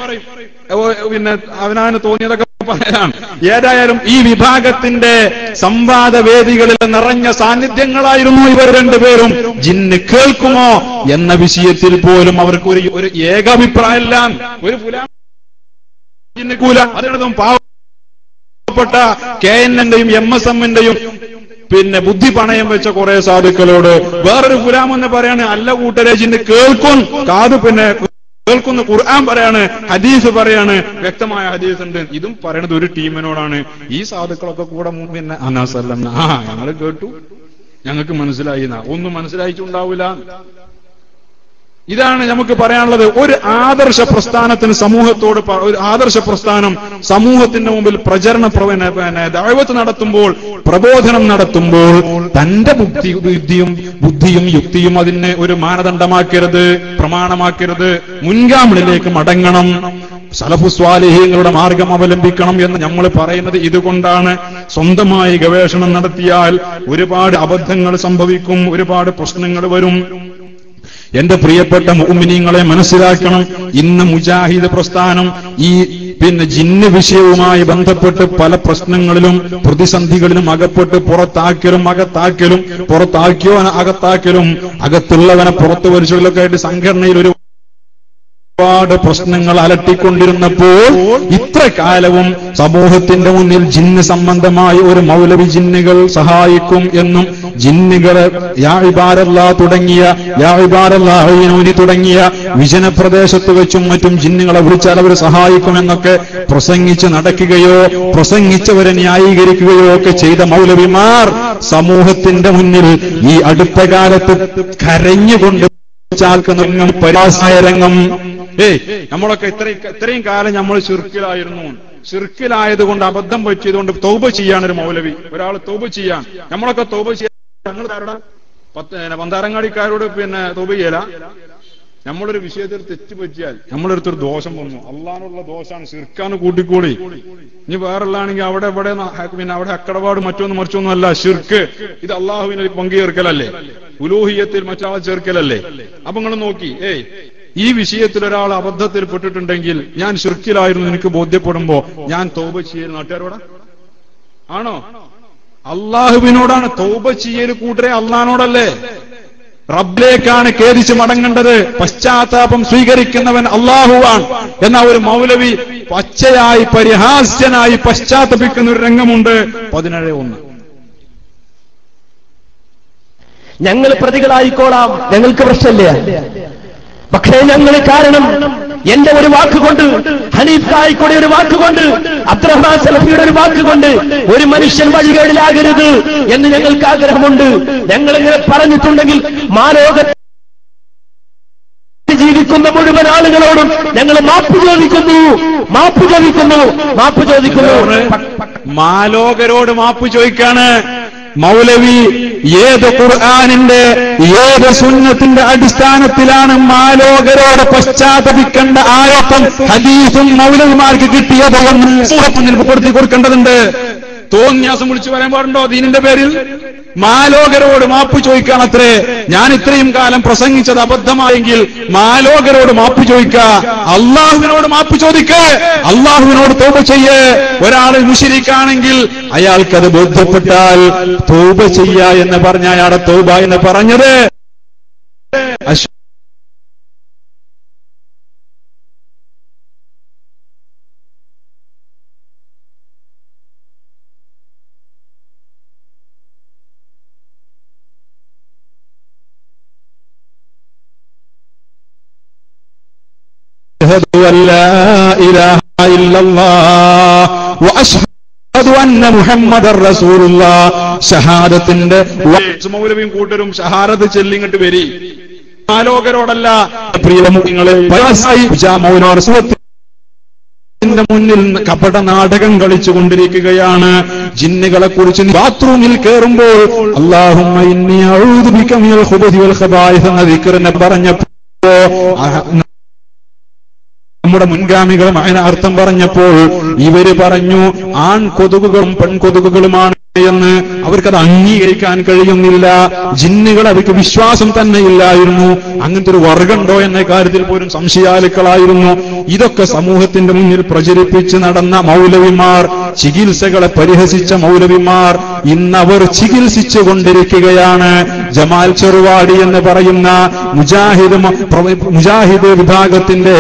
പിന്നെ അവനാണ് തോന്നിയതൊക്കെ പറയാം. ഏതായാലും ഈ വിഭാഗത്തിന്റെ സംവാദവേദികളിൽ നിറഞ്ഞ സാന്നിധ്യങ്ങളായിരുന്നു ഇവർ രണ്ടുപേരും. ജിന്ന് കേൾക്കുമോ എന്ന വിഷയത്തിൽ പോലും അവർക്ക് ഒരു ഏകാഭിപ്രായമല്ല. ഒരു ജിന്നിക്കൂല. അതിനടുത്തും പാവപ്പെട്ട KNNന്റെയും MSMന്റെയും പിന്നെ ബുദ്ധി പണയം വെച്ച കുറെ സാധുക്കളോട് വേറൊരു ഗുലാം എന്ന് പറയാണ്, അല്ല കൂട്ടരെ ജിന്ന് കേൾക്കും, കാത് പിന്നെ കേൾക്കുന്ന ഖുർആൻ പറയാണ്, ഹദീസ് പറയാണ്, വ്യക്തമായ ഹദീസ് ഉണ്ട്. ഇതും പറയണത് ഒരു ടീമിനോടാണ്. ഈ സാധുക്കളൊക്കെ കൂടെ പിന്നെ അനാസല്ല ഞങ്ങൾ കേട്ടു, ഞങ്ങൾക്ക് മനസ്സിലായി. ഒന്നും മനസ്സിലായിട്ടുണ്ടാവില്ല. ഇതാണ് നമുക്ക് പറയാനുള്ളത്. ഒരു ആദർശ പ്രസ്ഥാനത്തിന് സമൂഹത്തോട് ഒരു ആദർശ പ്രസ്ഥാനം സമൂഹത്തിന്റെ മുമ്പിൽ പ്രചരണ ദഅവത്ത് നടത്തുമ്പോൾ, പ്രബോധനം നടത്തുമ്പോൾ തന്റെ ബുദ്ധിയും യുക്തിയും അതിനെ ഒരു മാനദണ്ഡമാക്കരുത്, പ്രമാണമാക്കരുത്. മുൻഗാമികളിലേക്ക് മടങ്ങണം, സലഫു സ്വാലിഹീങ്ങളുടെ മാർഗം അവലംബിക്കണം എന്ന് നമ്മൾ പറയുന്നത് ഇതുകൊണ്ടാണ്. സ്വന്തമായി ഗവേഷണം നടത്തിയാൽ ഒരുപാട് അബദ്ധങ്ങൾ സംഭവിക്കും, ഒരുപാട് പ്രശ്നങ്ങൾ വരും. എന്റെ പ്രിയപ്പെട്ട മുഅ്മിനീങ്ങളെ മനസ്സിലാക്കണം, ഇന്ന് മുജാഹിദ് പ്രസ്ഥാനം ഈ പിന്നെ ജിന്ന് വിഷയവുമായി ബന്ധപ്പെട്ട് പല പ്രശ്നങ്ങളിലും പ്രതിസന്ധികളിലും അകപ്പെട്ട് പുറത്താക്കലും അകത്താക്കലും പുറത്താക്കിയോ അകത്താക്കലും അകത്തുള്ളവനെ പുറത്തു വലിച്ചൊക്കെ ആയിട്ട് സംഘടനയിൽ ഒരുപാട് പ്രശ്നങ്ങൾ അലട്ടിക്കൊണ്ടിരുന്നപ്പോൾ ഇത്ര കാലവും സമൂഹത്തിന്റെ മുന്നിൽ ജിന്ന് സംബന്ധമായ ഒരു മൗലവി ജിന്നുകൾ സഹായിക്കും എന്നും ജിന്നുകളെ യാ ഇബാദല്ലാഹ് തുടങ്ങിയ വിജന പ്രദേശത്ത് വെച്ചും മറ്റും ജിന്നുകളെ വിളിച്ചാൽ അവർ സഹായിക്കുമെന്നൊക്കെ പ്രസംഗിച്ച് നടക്കുകയോ പ്രസംഗിച്ചവരെ ന്യായീകരിക്കുകയോ ഒക്കെ ചെയ്ത മൗലവിമാർ സമൂഹത്തിന്റെ മുന്നിൽ ഈ അടുത്ത കാലത്ത് കരഞ്ഞുകൊണ്ട് പരാസായ രംഗം. നമ്മളൊക്കെ ഇത്രയും കാലം നമ്മൾ ശിർക്കിലായിരുന്നു. ശിർക്കിലായതുകൊണ്ട് അബദ്ധം പറ്റിയതുകൊണ്ട് തൗബ ചെയ്യാനൊരു മൗലവി, ഒരാൾ തൗബ ചെയ്യാൻ, നമ്മളൊക്കെ തൗബ ചെയ്യാൻ ഞങ്ങൾ പന്താരങ്ങാടിക്കാരോട് പിന്നെ തൗബ ചെയ്യല. നമ്മളൊരു വിഷയത്തിൽ തെറ്റ് പറ്റിയാൽ നമ്മളെടുത്തൊരു ദോഷം വന്നു, അള്ളാനുള്ള ദോഷാണ്, ശിർക്കാണ് കൂട്ടിക്കൂടി. ഇനി വേറുള്ളാണെങ്കിൽ അവിടെ പിന്നെ അവിടെ അക്കടപാട് മറ്റൊന്നും മറിച്ചൊന്നും അല്ല, ശിർക്ക്. ഇത് അള്ളാഹുവിനെ പങ്കു ചേർക്കലല്ലേ, ഉലൂഹിയത്തിൽ മറ്റാളെ ചേർക്കലല്ലേ. അപ്പൊ നിങ്ങൾ നോക്കി, ഈ വിഷയത്തിൽ ഒരാൾ അബദ്ധത്തിൽ പെട്ടിട്ടുണ്ടെങ്കിൽ ഞാൻ ശിർക്കിലായിരുന്നു എനിക്ക് ബോധ്യപ്പെടുമ്പോ ഞാൻ തൗബ ചെയ്യൽ നാട്ടുകാരോടാ ആണോ? അള്ളാഹുവിനോടാണ് തൗബ ചെയ്യൽ. കൂട്ടരെ അള്ളാഹിനോടല്ലേ? റബ്ബിലേക്കാണ് ഖേദിച്ച് മടങ്ങേണ്ടത്. പശ്ചാത്താപം സ്വീകരിക്കുന്നവൻ അള്ളാഹുവാണ് എന്ന ഒരു മൗലവി പച്ചയായി പരിഹാസ്യനായി പശ്ചാത്തപിക്കുന്ന ഒരു രംഗമുണ്ട്. 17:1 ഞങ്ങൾ പ്രതികളായിക്കോളാം, ഞങ്ങൾക്ക് പ്രശ്നമില്ല. പക്ഷേ ഞങ്ങൾ കാരണം എന്റെ ഒരു വാക്കുകൊണ്ട്, ഹനീഫ് കായിക്കൂടെ ഒരു വാക്കുകൊണ്ട്, അബ്ദുറഹ്മാൻ സലഫിയുടെ ഒരു വാക്കുകൊണ്ട് ഒരു മനുഷ്യൻ വഴികേടിലാകരുത് എന്ന് ഞങ്ങൾക്ക് ആഗ്രഹമുണ്ട്. ഞങ്ങൾ ഇങ്ങനെ പറഞ്ഞിട്ടുണ്ടെങ്കിൽ മാലോകത്ത് ജീവിക്കുന്ന മുഴുവൻ ആളുകളോടും ഞങ്ങൾ മാപ്പ് ചോദിക്കുന്നു. മാലോകരോട് മാപ്പ് ചോദിക്കാണ് മൗലവി. ഏത് ഖുർആനിന്റെ ഏത് സുന്നത്തിന്റെ അടിസ്ഥാനത്തിലാണ് മാലോകരോട് പശ്ചാത്തപിക്കേണ്ട ആയത്തും ഹദീസും മൗലവിമാർക്ക് കിട്ടിയത് എന്ന് നിൽപ്പെടുത്തി കൊടുക്കേണ്ടതുണ്ട്. തോന്നിയാസം വിളിച്ചു പറയാൻ പാടുണ്ടോ ദീനിന്റെ പേരിൽ? മാലോകരോട് മാപ്പ് ചോദിക്കാണത്രേ. ഞാൻ ഇത്രയും കാലം പ്രസംഗിച്ചത് അബദ്ധമായെങ്കിൽ മാലോകരോട് മാപ്പ് ചോദിക്ക, അള്ളാഹുവിനോട് മാപ്പ് ചോദിക്ക, അള്ളാഹുവിനോട് തൗബ ചെയ്യ്. ഒരാൾ മുശ്രിക്കാണെങ്കിൽ അയാൾക്കത് ബോധ്യപ്പെട്ടാൽ തൗബ ചെയ്യ എന്ന് പറഞ്ഞ അയാളെ തൗബ എന്ന് പറഞ്ഞത് ഷഹാദത്തിന്റെ മൗലവിയും കൂട്ടരും ഷഹാദത്ത് ചെല്ലിങ്ങട്ട് വരി. ആലോകരോടല്ല പ്രിയമുഖങ്ങളെ മുന്നിൽ കപട നാടകം കളിച്ചുകൊണ്ടിരിക്കുകയാണ്. ജിന്നുകളെ കുറിച്ച് ബാത്റൂമിൽ കയറുമ്പോൾ അല്ലാഹുമ്മ ഇന്നി അഊദു ബിക മിനൽ ഖുബൂതി വൽ ഖബായിസ് എന്ന ദിക്റിനെ പറഞ്ഞപ്പോ നമ്മുടെ മുൻഗാമികൾ അതിന് അർത്ഥം പറഞ്ഞപ്പോൾ ഇവര് പറഞ്ഞു ആൺ കൊതുകുകളും പെൺകൊതുകുകളുമാണ് എന്ന് അവർക്കത് അംഗീകരിക്കാൻ കഴിയുന്നില്ല. ജിന്നുകൾ അവർക്ക് വിശ്വാസം തന്നെ ഇല്ലായിരുന്നു. അങ്ങനത്തെ ഒരു വർഗമുണ്ടോ എന്ന കാര്യത്തിൽ പോലും സംശയാലുക്കളായിരുന്നു. ഇതൊക്കെ സമൂഹത്തിന്റെ മുന്നിൽ പ്രചരിപ്പിച്ച് നടന്ന മൗലവിമാർ, ചികിത്സകളെ പരിഹസിച്ച മൗലവിമാർ ഇന്നവർ ചികിത്സിച്ചു കൊണ്ടിരിക്കുകയാണ്. ജമാൽ ചെറുവാടി എന്ന് പറയുന്ന മുജാഹിദ് വിഭാഗത്തിന്റെ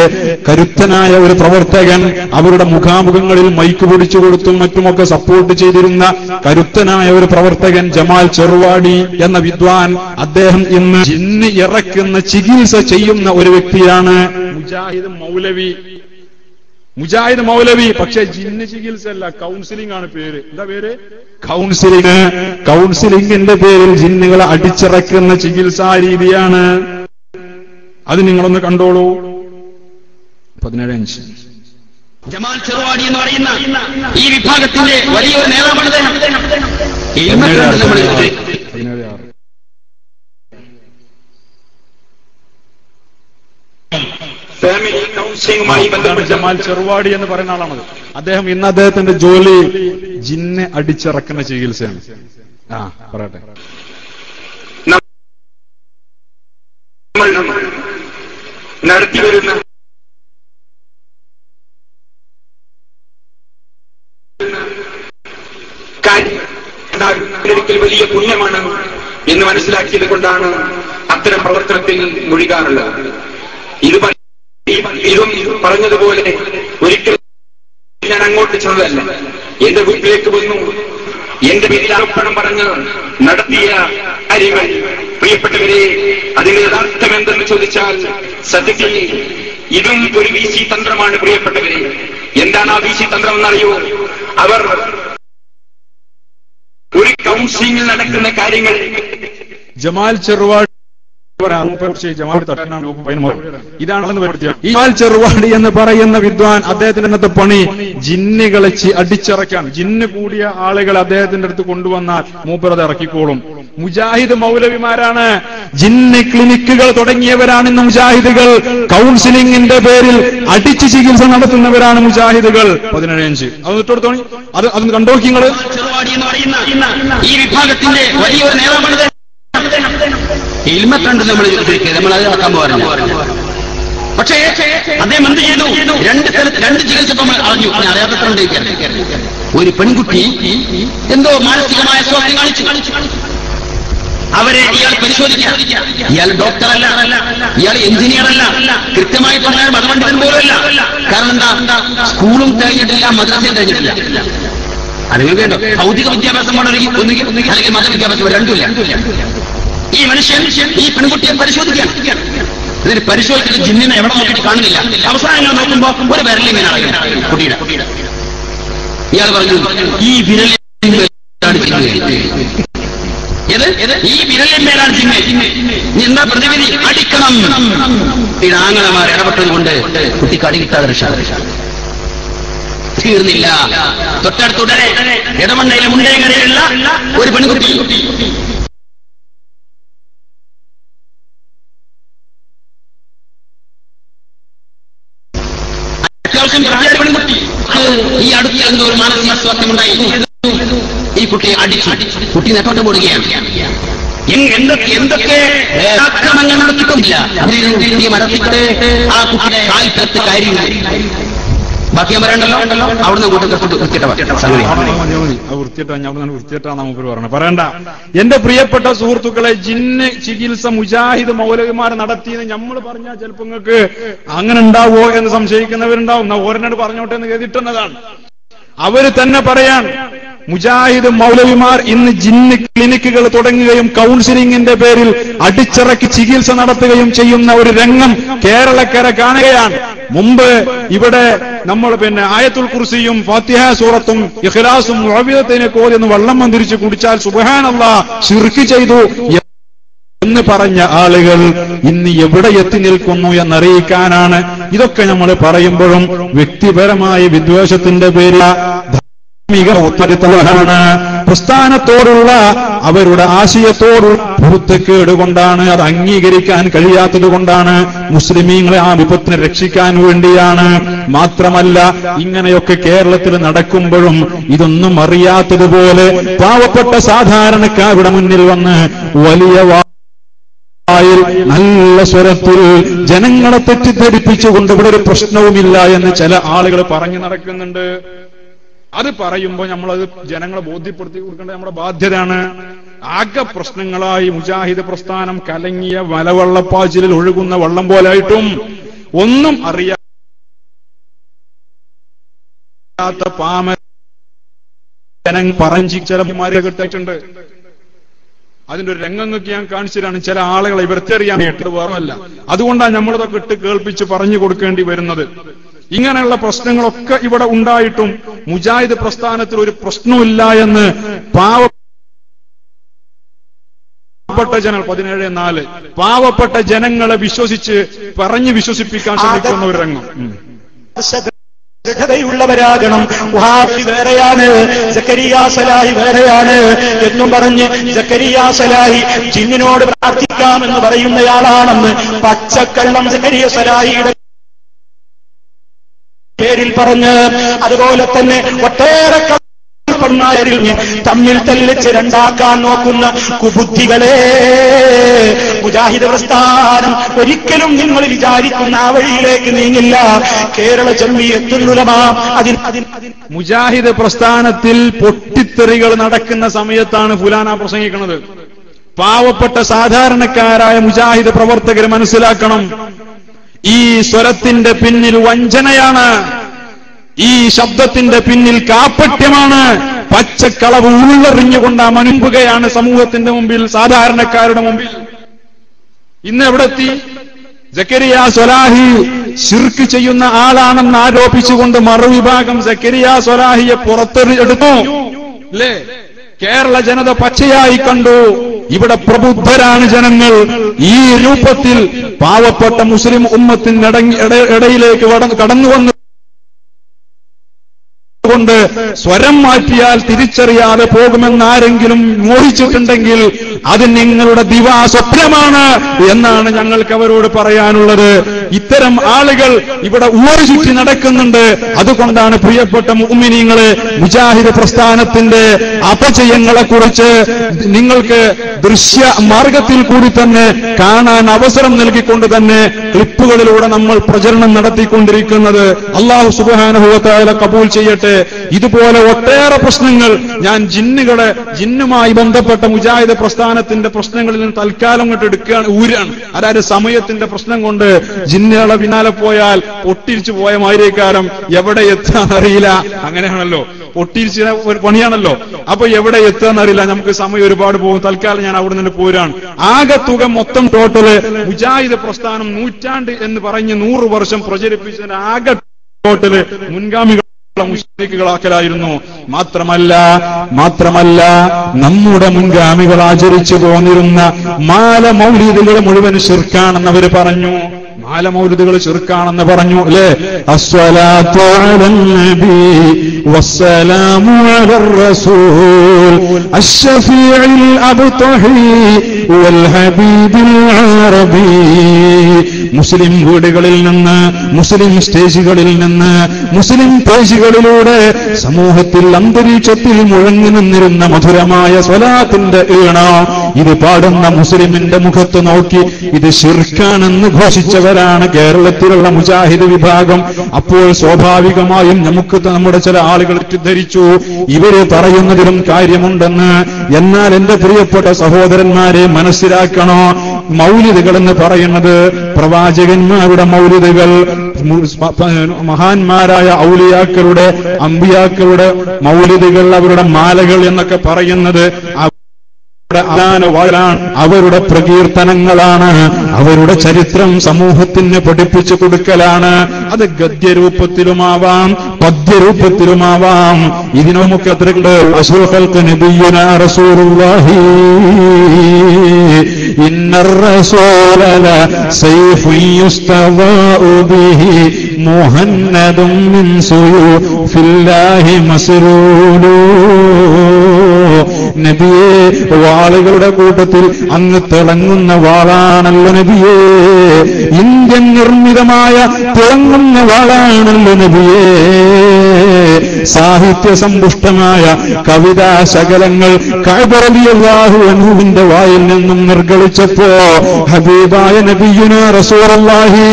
കരുത്തനായ ഒരു പ്രവർത്തകൻ, അവരുടെ മുഖാമുഖങ്ങളിൽ മൈക്ക് പിടിച്ചു കൊടുത്തും മറ്റുമൊക്കെ സപ്പോർട്ട് ചെയ്തിരുന്ന കരുത്തനായ ഒരു പ്രവർത്തകൻ ജമാൽ ചെറുവാടി എന്ന വിദ്വാൻ, അദ്ദേഹം ഇന്ന് ജിന്ന് ഇറക്കുന്ന ചികിത്സ ചെയ്യുന്ന ഒരു വ്യക്തിയാണ്. മുജാഹിദ് മൗലവി, പക്ഷെ ജിന്ന് ചികിത്സ അല്ല, കൗൺസിലിംഗ് ആണ് പേര്. എന്താ പേര്? കൗൺസിലിംഗിന്റെ പേരിൽ ജിന്നുകളെ അടിച്ചിറക്കുന്ന ചികിത്സാ രീതിയാണ്. അത് നിങ്ങളൊന്ന് കണ്ടോളൂ. 17:5. ജമാൽ ചെറുവാടി എന്ന് പറയുന്ന ഈ വിഭാഗത്തിന്റെ വലിയൊരു നേതാവാണ് അദ്ദേഹം. 17:6 ഫാമിലി കൗൺസിലിംഗുമായി ബന്ധപ്പെട്ട ജമാൽ ചെറുവാടി എന്ന് പറയുന്ന ആളാണത്. അദ്ദേഹം ഇന്ന് അദ്ദേഹത്തിന്റെ ജോലി ജിന്നെ അടിച്ചിറക്കുന്ന ചികിത്സയാണ്. പറയട്ടെ. നടത്തിവരുന്ന ഒരിക്കൽ വലിയ പുണ്യമാണ് എന്ന് മനസ്സിലാക്കിയത് കൊണ്ടാണ് അത്തരം പ്രവർത്തനത്തിൽ മുഴുകാറുള്ളത്. ഇതും പറഞ്ഞതുപോലെ ഒരിക്കൽ ഞാൻ അങ്ങോട്ട് ചെന്നതല്ല, എന്റെ വീട്ടിലേക്ക് വന്നു എന്റെ പേരിൽ ആരോപണം പറഞ്ഞ് നടത്തിയ കാര്യങ്ങൾ. പ്രിയപ്പെട്ടവരെ, അതിന്റെ യഥാർത്ഥം എന്തെന്ന് ചോദിച്ചാൽ സത്യത്തിൽ ഇതും ഒരു വീശി തന്ത്രമാണ്. പ്രിയപ്പെട്ടവരെ, എന്താണ് ആ വീശി തന്ത്രം എന്നറിയോ? അവർ ഒരു കൗൺസിലിംഗിൽ നടക്കുന്ന കാര്യങ്ങൾ ജമാൽ ചെറുവാടി ജമാൽ ചെറുവാടി എന്ന് പറയുന്ന വിദ്വാൻ, അദ്ദേഹത്തിന്റെ ഇന്നത്തെ പണി ജിന്നുകളെ അടിച്ചിറക്കാൻ. ജിന്ന് കൂടിയ ആളുകളെ അദ്ദേഹത്തിന്റെ അടുത്ത് കൊണ്ടുവന്നാൽ മൂപ്പരത് ഇറക്കിക്കോളും. മുജാഹിദ് മൗലവിമാരാണ്, ജിന്ന് ക്ലിനിക്കുകൾ തുടങ്ങിയവരാണ് ഇന്ന് മുജാഹിദുകൾ. കൗൺസിലിംഗിന്റെ പേരിൽ അടിച്ച് ചികിത്സ നടത്തുന്നവരാണ് മുജാഹിദുകൾ. 17:5 അത് ഇട്ടെടുത്തോണി. അതൊന്ന് കണ്ടോക്കി നിങ്ങള്. ഈ വിഭാഗത്തിന്റെ വലിയൊരു നേതാവാണ്. ഇൽമത്തുണ്ട് നമ്മൾ അത് നടക്കാൻ പോകാറില്ല. പക്ഷേ അദ്ദേഹം എന്ത് ചെയ്തു? രണ്ട് ചികിത്സ അറിഞ്ഞു. അറിയാത്തതുകൊണ്ട് ഒരു പെൺകുട്ടി എന്തോ മാനസികമായ സ്വാധീനം കാണിച്ചു. അവരെ ഇയാൾ പരിശോധിക്കാം. ഇയാൾ ഡോക്ടറല്ല, ഇയാൾ എഞ്ചിനീയർ അല്ല, കൃത്യമായി പറഞ്ഞാൽ മതപണ്ഡിതൻ പോലുമല്ല. കാരണം എന്താ? സ്കൂളും കഴിഞ്ഞിട്ടില്ല, മദ്രസയും കഴിഞ്ഞിട്ടില്ല. അറിവ് വേണ്ടോ? ഭൗതിക വിദ്യാഭ്യാസം അല്ലെങ്കിൽ മതവിദ്യാഭ്യാസം രണ്ടുമില്ല. ഈ മനുഷ്യൻ ഈ പെൺകുട്ടിയെ പരിശോധിക്കാൻ. ഇതിന് പരിശോധിച്ചിട്ട് ജിന്നിനെ എവിടെ നോക്കിയിട്ട് കാണുന്നില്ല. അവസാനം നോക്കുമ്പോ ഒരു വിരലിങ്ങനെയാണ് കുട്ടിയുടെ. ഇയാൾ പറഞ്ഞു, ഈ വിരലിന്മേലാണ് ജിന്ന്. ഈ വിരലിന്മേലാണ് ജിന്ന്. എന്താ പ്രതിവിധി? അടിക്കണം. ആങ്ങളമാർ ഇടപെട്ടത് കൊണ്ട് കുട്ടിക്ക് അടി കിട്ടാതെ രക്ഷ. തീർന്നില്ല. തൊട്ടടുത്തുടനെ ഇടമണ്ണയിലെ മുണ്ടേങ്ങരയിലുള്ള ഒരു പെൺകുട്ടി പെൺകുട്ടി ഈ അടുത്ത എന്തോ ഒരു മാനസിക സ്വാസ്ഥ്യമുണ്ടായി. ഈ കുട്ടിയെ അടിച്ചു. കുട്ടി നെട്ടോട്ട് പോടുകയാണ്. എന്തൊക്കെ ആക്രമങ്ങൾ നടത്തിയിട്ടില്ല. മനസ്സിട്ട് ആ കുട്ടിയുടെ കാൽക്കത്ത് കാര്യം. ബാക്കി പറയണ്ടല്ലോ. അവിടുന്ന് വൃത്തിയിട്ടാണ് നമുക്ക് പറയുന്നത്. പറയണ്ട. എന്റെ പ്രിയപ്പെട്ട സുഹൃത്തുക്കളെ, ജിന്ന് ചികിത്സ മുജാഹിദ് മൗലവിമാർ നടത്തിയെന്ന് നമ്മൾ പറഞ്ഞാൽ ചിലപ്പോ നിങ്ങൾക്ക് അങ്ങനെ ഉണ്ടാവോ എന്ന് സംശയിക്കുന്നവരുണ്ടാവും. ഓരനോട് പറഞ്ഞോട്ടെ എന്ന് കരുതിട്ടുന്നതാണ്. അവര് തന്നെ പറയാൻ, മുജാഹിദ് മൗലവിമാർ ഇന്ന് ജിന്ന് ക്ലിനിക്കുകൾ തുടങ്ങുകയും കൗൺസിലിംഗിന്റെ പേരിൽ അടിച്ചിറക്കി ചികിത്സ നടത്തുകയും ചെയ്യുന്ന ഒരു രംഗം കേരളക്കര കാണുകയാണ്. മുമ്പ് ഇവിടെ നമ്മൾ ആയത്തുൽ കുർസിയും ഫാത്തിഹ സൂറത്തും ഇഖ്ലാസും മുഅവ്വിദത്തിനെ കോതിന്ന് വെള്ളം മന്ത്രിച്ച് കുടിച്ചാൽ സുബ്ഹാനല്ലാഹ് ശിർക്ക് ചെയ്തു എന്ന് പറഞ്ഞ ആളുകൾ ഇന്ന് എവിടെ എത്തി നിൽക്കുന്നു എന്നറിയിക്കാനാണ് ഇതൊക്കെ നമ്മൾ പറയുമ്പോഴും വ്യക്തിപരമായ വിദ്വേഷത്തിന്റെ പേരിൽ ധാർമ്മിക ഉത്തരവാദിത്തമാണ്. പ്രസ്ഥാനത്തോടുള്ള അവരുടെ ആശയത്തോടുള്ള പൊരുത്തക്കേട് കൊണ്ടാണ്, അത് അംഗീകരിക്കാൻ കഴിയാത്തത് കൊണ്ടാണ്, മുസ്ലിമീങ്ങളെ ആ വിപത്തിനെ രക്ഷിക്കാൻ വേണ്ടിയാണ്. മാത്രമല്ല ഇങ്ങനെയൊക്കെ കേരളത്തിൽ നടക്കുമ്പോഴും ഇതൊന്നും അറിയാത്തതുപോലെ പാവപ്പെട്ട സാധാരണക്കാരുടെ മുന്നിൽ വന്ന് വലിയ നല്ല സ്വരത്തിൽ ജനങ്ങളെ തെറ്റിദ്ധരിപ്പിച്ചുകൊണ്ട് ഇവിടെ ഒരു പ്രശ്നവുമില്ല എന്ന് ചില ആളുകൾ പറഞ്ഞു നടക്കുന്നുണ്ട്. അത് പറയുമ്പോൾ നമ്മളത് ജനങ്ങളെ ബോധ്യപ്പെടുത്തി കൊടുക്കേണ്ടത് നമ്മുടെ ബാധ്യതയാണ്. ആകെ പ്രശ്നങ്ങളായി മുജാഹിദ് പ്രസ്ഥാനം കലങ്ങിയ മലവെള്ളപ്പാച്ചിലിൽ ഒഴുകുന്ന വെള്ളം പോലായിട്ടും ഒന്നും അറിയാത്ത പാമ ജനങ്ങൾ പറഞ്ഞ് ചില കിട്ടിയിട്ടുണ്ട്. അതിന്റെ ഒരു രംഗങ്ങൾക്ക് ഞാൻ കാണിച്ചതാണ്. ചില ആളുകളെ ഇവർക്കറിയാൻ വേറല്ല, അതുകൊണ്ടാണ് നമ്മളതൊക്കെ ഇട്ട് കേൾപ്പിച്ച് പറഞ്ഞു കൊടുക്കേണ്ടി വരുന്നത്. ഇങ്ങനെയുള്ള പ്രശ്നങ്ങളൊക്കെ ഇവിടെ ഉണ്ടായിട്ടും മുജാഹിദ് പ്രസ്ഥാനത്തിൽ ഒരു പ്രശ്നമില്ല എന്ന് പാവപ്പെട്ട ജനങ്ങൾ 17:4 പാവപ്പെട്ട ജനങ്ങളെ വിശ്വസിച്ച് പറഞ്ഞ് വിശ്വസിപ്പിക്കാൻ ശ്രമിക്കുന്ന ഒരു രംഗം. ദൃഢതയുള്ളവരാകണം. വഹാബി വേറെയാണ്, സക്കരിയ സലാഹി വേറെയാണ് എന്നും പറഞ്ഞ് സക്കരിയ സലാഹി ജിന്നിനോട് പ്രാർത്ഥിക്കാമെന്ന് പറയുന്നയാളാണെന്ന് പച്ചക്കള്ളം സക്കരിയ സലാഹിയുടെ പേരിൽ പറഞ്ഞ്, അതുപോലെ തന്നെ ഒട്ടേറെ പെണ്ണായരിഞ്ഞ് തമ്മിൽ തല്ലിച്ച് രണ്ടാക്കാൻ നോക്കുന്ന കുബുദ്ധികളെ, മുജാഹിദ് പ്രസ്ഥാനം ഒരിക്കലും നിങ്ങൾ വിചാരിക്കുന്ന ആ വഴിയിലേക്ക് നീങ്ങില്ല. കേരള ജംഇയ്യത്തുൽ ഉലമാ മുജാഹിദ് പ്രസ്ഥാനത്തിൽ പൊട്ടിത്തെറികൾ നടക്കുന്ന സമയത്താണ് ഫുലാന പ്രസംഗിക്കുന്നത്. പാവപ്പെട്ട സാധാരണക്കാരായ മുജാഹിദ് പ്രവർത്തകർ മനസ്സിലാക്കണം, ഈ സ്വരത്തിന്റെ പിന്നിൽ വഞ്ചനയാണ്, ഈ ശബ്ദത്തിന്റെ പിന്നിൽ കാപ്പട്യമാണ്, പച്ചക്കളവ് ഉള്ളെറിഞ്ഞുകൊണ്ട് മനുമ്പുകയാണ് സമൂഹത്തിന്റെ മുമ്പിൽ, സാധാരണക്കാരുടെ മുമ്പിൽ. ഇന്ന് എവിടെത്തി? സക്കരിയ സ്വലാഹി ശിർക്ക് ചെയ്യുന്ന ആളാണെന്ന് ആരോപിച്ചുകൊണ്ട് മറുവിഭാഗം സക്കരിയ സ്വലാഹിയെ പുറത്തെടുത്തു അല്ലേ? കേരള ജനത പച്ചയായി കണ്ടു. ഇവിടെ പ്രബുദ്ധരാണ് ജനങ്ങൾ. ഈ രൂപത്തിൽ പാവപ്പെട്ട മുസ്ലിം ഉമ്മത്തിന്റെ ഇടയിലേക്ക് കടന്നു വന്നു കൊണ്ട് സ്വരം മാറ്റിയാൽ തിരിച്ചറിയാതെ പോകുമെന്നാരെങ്കിലും മോഹിച്ചിട്ടുണ്ടെങ്കിൽ അത് നിങ്ങളുടെ ദിവാസ്വപ്നമാണ് എന്നാണ് ഞങ്ങൾക്ക് അവരോട് പറയാനുള്ളത്. ഇത്തരം ആളുകൾ ഇവിടെ ഊരു ചുറ്റി നടക്കുന്നുണ്ട്. അതുകൊണ്ടാണ് പ്രിയപ്പെട്ട മുഅ്മിനീങ്ങളെ, മുജാഹിദ് പ്രസ്ഥാനത്തിന്റെ അപജയങ്ങളെക്കുറിച്ച് നിങ്ങൾക്ക് ദൃശ്യ മാർഗത്തിൽ കൂടി തന്നെ കാണാൻ അവസരം നൽകിക്കൊണ്ട് തന്നെ ക്ലിപ്പുകളിലൂടെ നമ്മൾ പ്രചരണം നടത്തിക്കൊണ്ടിരിക്കുന്നത്. അല്ലാഹു സുബ്ഹാനഹു വ തആല കബൂൽ ചെയ്യട്ടെ. ഇതുപോലെ ഒട്ടേറെ പ്രശ്നങ്ങൾ ഞാൻ ജിന്നുമായി ബന്ധപ്പെട്ട മുജാഹിദ് പ്രസ്ഥാനത്തിന്റെ പ്രശ്നങ്ങളിൽ നിന്ന് തൽക്കാലം കൊണ്ട് എടുക്കുകയാണ്, ഊരാണ്. അതായത് സമയത്തിന്റെ പ്രശ്നം കൊണ്ട് ജിന്നുകളെ പിന്നാലെ പോയാൽ പൊട്ടിരിച്ചു പോയ മാതിരിക്കാരം എവിടെ എത്താന്നറിയില്ല. അങ്ങനെയാണല്ലോ, പൊട്ടിരിച്ച ഒരു പണിയാണല്ലോ. അപ്പൊ എവിടെ എത്താന്നറിയില്ല, നമുക്ക് സമയം ഒരുപാട് പോകും. തൽക്കാലം ഞാൻ അവിടെ നിന്ന് പോരാണ്. ആകെ തുക മൊത്തം ടോട്ടല് മുജാഹിദ് പ്രസ്ഥാനം നൂറ്റാണ്ട് എന്ന് പറഞ്ഞ് 100 വർഷം പ്രചരിപ്പിച്ചതിന്റെ ആകെ ടോട്ടല് മുൻഗാമികൾ മുശ്രിക്കുകളാക്കലായിരുന്നു. മാത്രമല്ല നമ്മുടെ മുൻഗാമികൾ ആചരിച്ചു പോന്നിരുന്ന മാല മൗലിദുകൾ മുഴുവൻ ശിർക്കാണെന്നവര് പറഞ്ഞു. മാല മൗലിദുകൾ ശിർക്കാണെന്ന് പറഞ്ഞു അല്ലേ? അസ്സലാത്തു അലൻ നബി വസ്സലാമു അലർ റസൂൽ അശ്ശഫീഉൽ അബ്തഹി വൽ ഹബീബിൽ അറബി. മുസ്ലിം വീടുകളിൽ നിന്ന്, മുസ്ലിം സ്റ്റേജുകളിൽ നിന്ന്, മുസ്ലിം പേജുകളിലൂടെ സമൂഹത്തിൽ അന്തരീക്ഷത്തിൽ മുഴങ്ങി നിന്നിരുന്ന മധുരമായ സ്വലാത്തിന്റെ ഈണം ഇത് പാടുന്ന മുസ്ലിമിന്റെ മുഖത്ത് നോക്കി ഇത് ശിർക്കാണെന്ന് ഘോഷിച്ചവരാണ് കേരളത്തിലുള്ള മുജാഹിദ് വിഭാഗം. അപ്പോൾ സ്വാഭാവികമായും നമുക്ക് നമ്മുടെ ചില ആളുകൾ തെറ്റിദ്ധരിച്ചു, ഇവര് പറയുന്നതിലും കാര്യമുണ്ടെന്ന്. എന്നാൽ എന്റെ പ്രിയപ്പെട്ട സഹോദരന്മാരെ മനസ്സിലാക്കണോ, മൗലിദുകൾ എന്ന് പറയുന്നത് പ്രവാചകന്മാരുടെ മൗലിദുകൾ, മഹാന്മാരായ ഔലിയാക്കളുടെ അമ്പിയാക്കളുടെ മൗലിദുകൾ, അവരുടെ മാലകൾ എന്നൊക്കെ പറയുന്നത് അവരുടെ പ്രകീർത്തനങ്ങളാണ്, അവരുടെ ചരിത്രം സമൂഹത്തിന് പഠിപ്പിച്ചു കൊടുക്കലാണ്. അത് ഗദ്യരൂപത്തിലുമാവാം, പദ്യരൂപത്തിലുമാവാം. ഇതിന് നമുക്ക് എത്രയുണ്ട്? അഷ്റഫുൽ ഖൽഖ് നബിയുനാ റസൂലുള്ളാഹി ഇന്നർ റസൂല സൈഫുൻ യുസ്തവാഉ ബിഹി മുഹന്നദും മിൻ സുയൂഫില്ലാഹി മസ്റൂലു. നബിയെ, വാളുകളുടെ കൂട്ടത്തിൽ അങ്ങ് തിളങ്ങുന്ന വാളാണല്ലോ നബിയേ. ഇന്ത്യൻ നിർമ്മിതമായ തിളങ്ങുന്ന വാളാണല്ലോ നബിയേ. സാഹിത്യ സമ്പുഷ്ടമായ കവിതാ ശകലങ്ങൾ കഅബ റളിയല്ലാഹു അൻഹുവിന്റെ വായിൽ നിന്നും നിർഗളിച്ചപ്പോ ഹബീബായ നബിയുനാ റസൂലുള്ളാഹി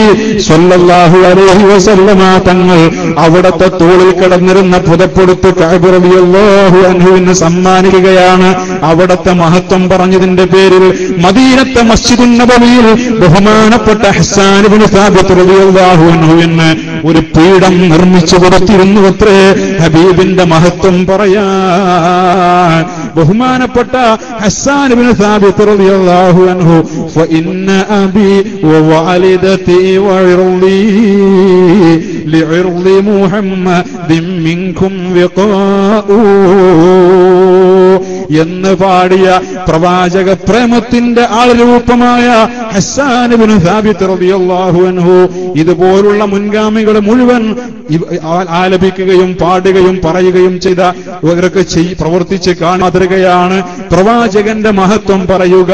സ്വല്ലല്ലാഹു അലൈഹി വസല്ലമ തങ്ങൾ അവിടത്തെ തോളിൽ കിടന്നിരുന്ന പുതപ്പെടുത്ത് കഅബ റളിയല്ലാഹു അൻഹുവിന് സമ്മാനിക്കുകയാണ്. അവിടത്തെ മഹത്വം പറഞ്ഞതിന്റെ പേരിൽ മദീനത്തെ മസ്ജിദുൻ നബവിയിൽ ബഹുമാനപ്പെട്ട ഹസ്സാൻ ഇബ്നു സാബിത്ത് റളിയല്ലാഹു അൻഹുവിന് ഒരു പീഠം നിർമ്മിച്ചു കൊടുത്തിരുന്നു അത്രേ ഹബീബിന്റെ മഹത്വം പറയാൻ. ബഹുമാനപ്പെട്ട ഹസ്സാൻ ഇബ്നു സാബിത്ത് റളിയല്ലാഹു അൻഹു ഫഇന്ന അബി വവാലിദതി വഇർളി ലിഇർളി മുഹമ്മദിൻ മിൻകും വിഖാഉ എന്ന് പാടിയ പ്രവാചക പ്രേമത്തിന്റെ ആൾരൂപമായ ഹസ്സാൻ ഇബ്നു സാബിത്ത് റളിയല്ലാഹു അൻഹു ഇതുപോലുള്ള മുൻഗാമികൾ മുഴുവൻ ആലപിക്കുകയും പാടുകയും പറയുകയും ചെയ്ത ഇവരൊക്കെ പ്രവർത്തിച്ച് മാതൃകയാണ്. പ്രവാചകന്റെ മഹത്വം പറയുക.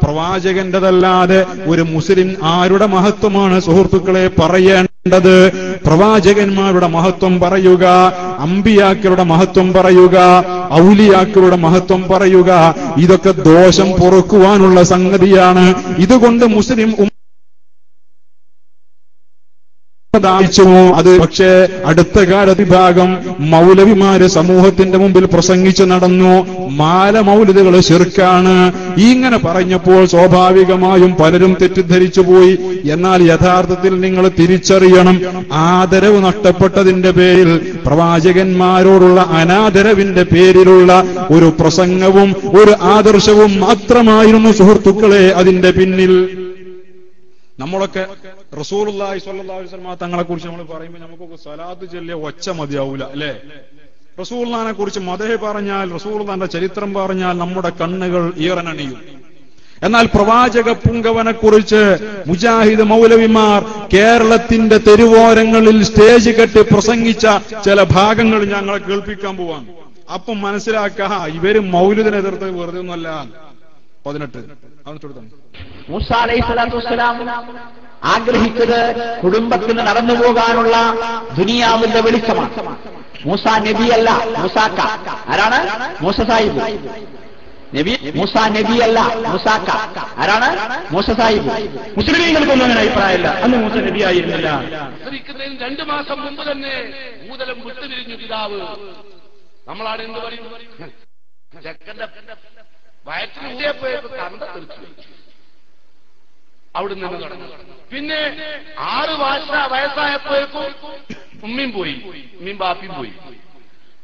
പ്രവാചകന്റെതല്ലാതെ ഒരു മുസ്ലിം ആരുടെ മഹത്വമാണ് സുഹൃത്തുക്കളെ പറയേണ്ടത്? പ്രവാചകന്മാരുടെ മഹത്വം പറയുക, അമ്പിയാക്കളുടെ മഹത്വം പറയുക, ഔലിയാക്കളുടെ മഹത്വം പറയുക. ഇതൊക്കെ ദോഷം പൊറുക്കുവാനുള്ള സംഗതിയാണ്. ഇതുകൊണ്ട് മുസ്ലിം അത് പക്ഷേ അടുത്ത കാലത്ത് വിഭാഗം മൗലവിമാര് സമൂഹത്തിന്റെ മുമ്പിൽ പ്രസംഗിച്ചു നടന്നു. മാല മൗലിദുകൾ ശിർക്കാണ്. ഇങ്ങനെ പറഞ്ഞപ്പോൾ സ്വാഭാവികമായും പലരും തെറ്റിദ്ധരിച്ചു പോയി. എന്നാൽ യഥാർത്ഥത്തിൽ നിങ്ങൾ തിരിച്ചറിയണം, ആദരവ് നഷ്ടപ്പെട്ടതിന്റെ പേരിൽ, പ്രവാചകന്മാരോടുള്ള അനാദരവിന്റെ പേരിലുള്ള ഒരു പ്രസംഗവും ഒരു ആദർശവും മാത്രമായിരുന്നു സുഹൃത്തുക്കളെ അതിന്റെ പിന്നിൽ. നമ്മളൊക്കെ റസൂലുള്ളാഹി സ്വല്ലല്ലാഹു അലൈഹി വസല്ലം തങ്ങളെ കുറിച്ച് നമ്മൾ പറയുമ്പോൾ നമുക്കൊക്കെ സ്വലാത്ത് ചൊല്ലിയ ഒച്ച മതിയാവൂല, അല്ലെ? റസൂലുള്ളാഹിനെ കുറിച്ച് മദഹ് പറഞ്ഞാൽ, റസൂലുള്ളാഹിന്റെ ചരിത്രം പറഞ്ഞാൽ നമ്മുടെ കണ്ണുകൾ ഈറനണിയും. എന്നാൽ പ്രവാചക പുങ്കവനെ കുറിച്ച് മുജാഹിദ് മൗലവിമാർ കേരളത്തിന്റെ തെരുവോരങ്ങളിൽ സ്റ്റേജ് കെട്ടി പ്രസംഗിച്ച ചില ഭാഗങ്ങൾ ഞങ്ങളെ കേൾപ്പിക്കാൻ പോവാൻ. അപ്പം മനസ്സിലാക്കുക, ഇവര് മൗലിദിനെ എതിർത്ത് വെറുതെ ഒന്നുമല്ല. 18 മൂസ അലൈഹിസ്സലാത്തു വസ്സലാം ആഗ്രഹിച്ചത് കുടുംബത്തിന് നടന്നു പോകാനുള്ള ദുനിയാവിന്റെ വെളിച്ചമാണ്. മൂസ നബിയല്ല, മൂസാക്ക. ആരാണ്? മൂസ സാഹിബ്. നബി മൂസ നബിയല്ല, മൂസാക്ക. ആരാണ്? മൂസ സാഹിബ്. മുസ്ലിമീങ്ങൾക്കൊന്നും അങ്ങനെ അഭിപ്രായമില്ല. അന്ന് മൂസ നബിയായിരുന്നില്ല. 2 മാസം മുമ്പ് തന്നെ ഭൂതലം വിട്ടുപിരിഞ്ഞു പിതാവ്. നമ്മളാണ് എന്ത് പറയും? ചെക്കന്റെ വയറ്റിനുള്ളിയെ പോയപ്പോ കണ്ട തീർച്ചു. അവിടെ നിന്ന് തുടങ്ങി. പിന്നെ 6 വയസ്സായപ്പോഴേക്കും ഉമ്മയും പോയി, ഉമ്മയും ബാപ്പിയും പോയി.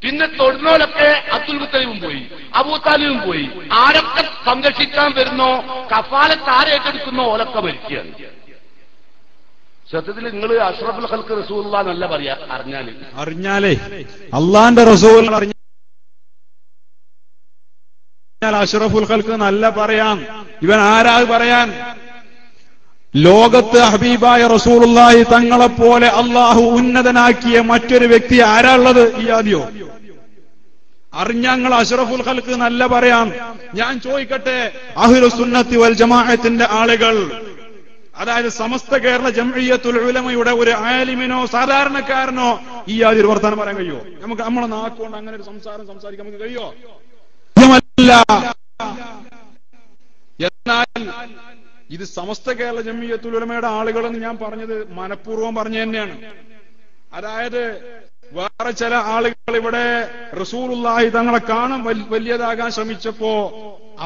പിന്നെ തൊടുന്നോലൊക്കെ അബ്ദുൽ മുത്തലിബും പോയി, അബൂതാലിബും പോയി. ആരൊക്കെ സംരക്ഷിക്കാൻ വരുന്നോ, കഫാലത്ത് ആരേറ്റെടുക്കുന്നോ ഓലൊക്കെ മരിക്കുകയാണ്. സത്യത്തിൽ നിങ്ങൾ അഷ്റഫുൽ ഖൽഖ് റസൂലുള്ളാഹി എന്നല്ല പറയാ. അറിഞ്ഞാലേ അള്ളാന്റെ റസൂൽ അഷ്റഫുൽ ഖൽഖ് നല്ല പറയാം. ഇവൻ ആരാ പറയാൻ? ലോകത്ത് ഹബീബായ റസൂലുള്ളാഹി തങ്ങളെപ്പോലെ അള്ളാഹു ഉന്നതനാക്കിയ മറ്റൊരു വ്യക്തി ആരാ ഉള്ളത്? ഈ ആദ്യോ അറിഞ്ഞങ്ങൾ അഷ്റഫുൽ ഖൽഖ് നല്ല പറയാം. ഞാൻ ചോദിക്കട്ടെ, അഹ്ലുസ് സുന്നത്തി വൽ ജമാഅത്തിന്റെ ആളുകൾ, അതായത് സമസ്ത കേരള ജംഇയ്യത്തുൽ ഉലമയുടെ ഒരു ആലിമിനോ സാധാരണക്കാരനോ ഈ ആദ്യ വർത്താനം പറയാൻ കഴിയോ? നമുക്ക് നമ്മളെ നാക്കുകൊണ്ട് അങ്ങനെ ഒരു സംസാരിക്കാൻ നമുക്ക് കഴിയോ? എന്നാൽ ഇത് സമസ്ത കേരള ജംഇയ്യത്തുൽ ഉലമയുടെ ആളുകളെന്ന് ഞാൻ പറഞ്ഞത് മനഃപൂർവ്വം പറഞ്ഞു തന്നെയാണ്. അതായത് വേറെ ചില ആളുകൾ ഇവിടെ റസൂലുള്ളാഹി തങ്ങളെ കാണാൻ വലിയതാകാൻ ശ്രമിച്ചപ്പോ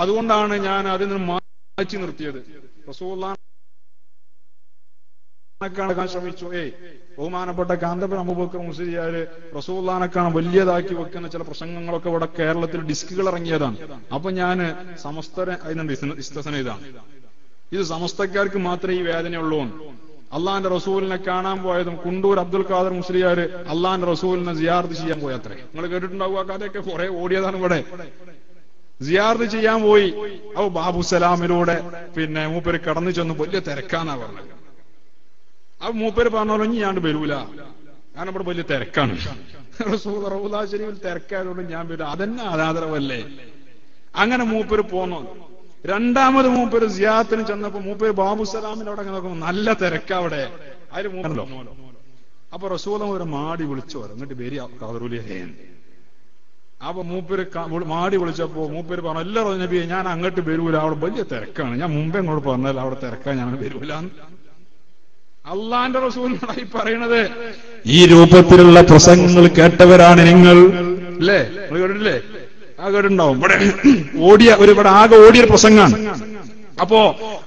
അതുകൊണ്ടാണ് ഞാൻ അതിൽ നിന്ന് മാറ്റി നിർത്തിയത്. റസൂലുള്ളാഹി കാണാൻ ശ്രമിച്ചു. ബഹുമാനപ്പെട്ട കാന്തപുരം അബൂബക്കർ മുസ്ലിയാര് റസൂലുള്ളാഹിനെ വലിയതാക്കി വെക്കുന്ന ചില പ്രസംഗങ്ങളൊക്കെ ഇവിടെ കേരളത്തിൽ ഡിസ്കുകൾ ഇറങ്ങിയതാണ്. അപ്പൊ ഞാൻ സമസ്തരെ അതിനുണ്ട് ഇസ്തസന. ഇത് സമസ്തക്കാർക്ക് മാത്രമേ ഈ വേദനയുള്ളൂ. അള്ളാന്റെ റസൂലിനെ കാണാൻ പോയതും കുണ്ടൂർ അബ്ദുൽ ഖാദർ മുസ്ലിയാര് അള്ളാന്റെ റസൂലിനെ സിയാർത്ത് ചെയ്യാൻ പോയത്രേ. നിങ്ങൾ കേട്ടിട്ടുണ്ടാവും ആ കഥയൊക്കെ കുറെ ഓടിയതാണ് ഇവിടെ. സിയാർത്ത് ചെയ്യാൻ പോയി. അപ്പൊ ബാബുസലാമിലൂടെ മൂപ്പര് കടന്നു ചെന്ന് വലിയ തിരക്കാന്നാ പറഞ്ഞത്. അപ്പൊ മൂപ്പര് പറഞ്ഞോളൂ ഞാൻ വരൂല, കാരണം ഇവിടെ വലിയ തിരക്കാണ്. റസൂൽ റൗള ശരീഫിൽ തിരക്കായതുകൊണ്ട് ഞാൻ വരും. അതന്നെ അനാദരവല്ലേ. അങ്ങനെ മൂപ്പര് പോന്നു. രണ്ടാമത് മൂപ്പര് സിയാറത്തിന് ചെന്നപ്പോ മൂപ്പര് ബാബുസലാമിന്റെ അവിടെ നോക്കുമ്പോ നല്ല തിരക്കവിടെ. അതിൽ മൂന്നല്ലോ. അപ്പൊ റസൂൽ ഒരു മാടി വിളിച്ചു വരും, എന്നിട്ട് പേര് കാതറൂലിയ. അപ്പൊ മൂപ്പര് മാടി വിളിച്ചപ്പോ മൂപ്പര് പറഞ്ഞു, എല്ലാവരും നബിയെ ഞാൻ അങ്ങോട്ട് വരൂല, അവിടെ വലിയ തിരക്കാണ്, ഞാൻ മുമ്പേ അങ്ങോട്ട് പറഞ്ഞാൽ അവിടെ തിരക്കാണ്, ഞാൻ വരൂല. അള്ളാന്റെ റസൂലിനോടായി പറയണത്. ഈ രൂപത്തിലുള്ള പ്രസംഗങ്ങൾ കേട്ടവരാണ് നിങ്ങൾ അല്ലേ? നിങ്ങൾ കേട്ടിട്ടില്ലേ? ആ കേട്ടിട്ടുണ്ടാവും. ഇവിടെ ആകെ ഓടിയൊരു പ്രസംഗമാണ്. അപ്പോ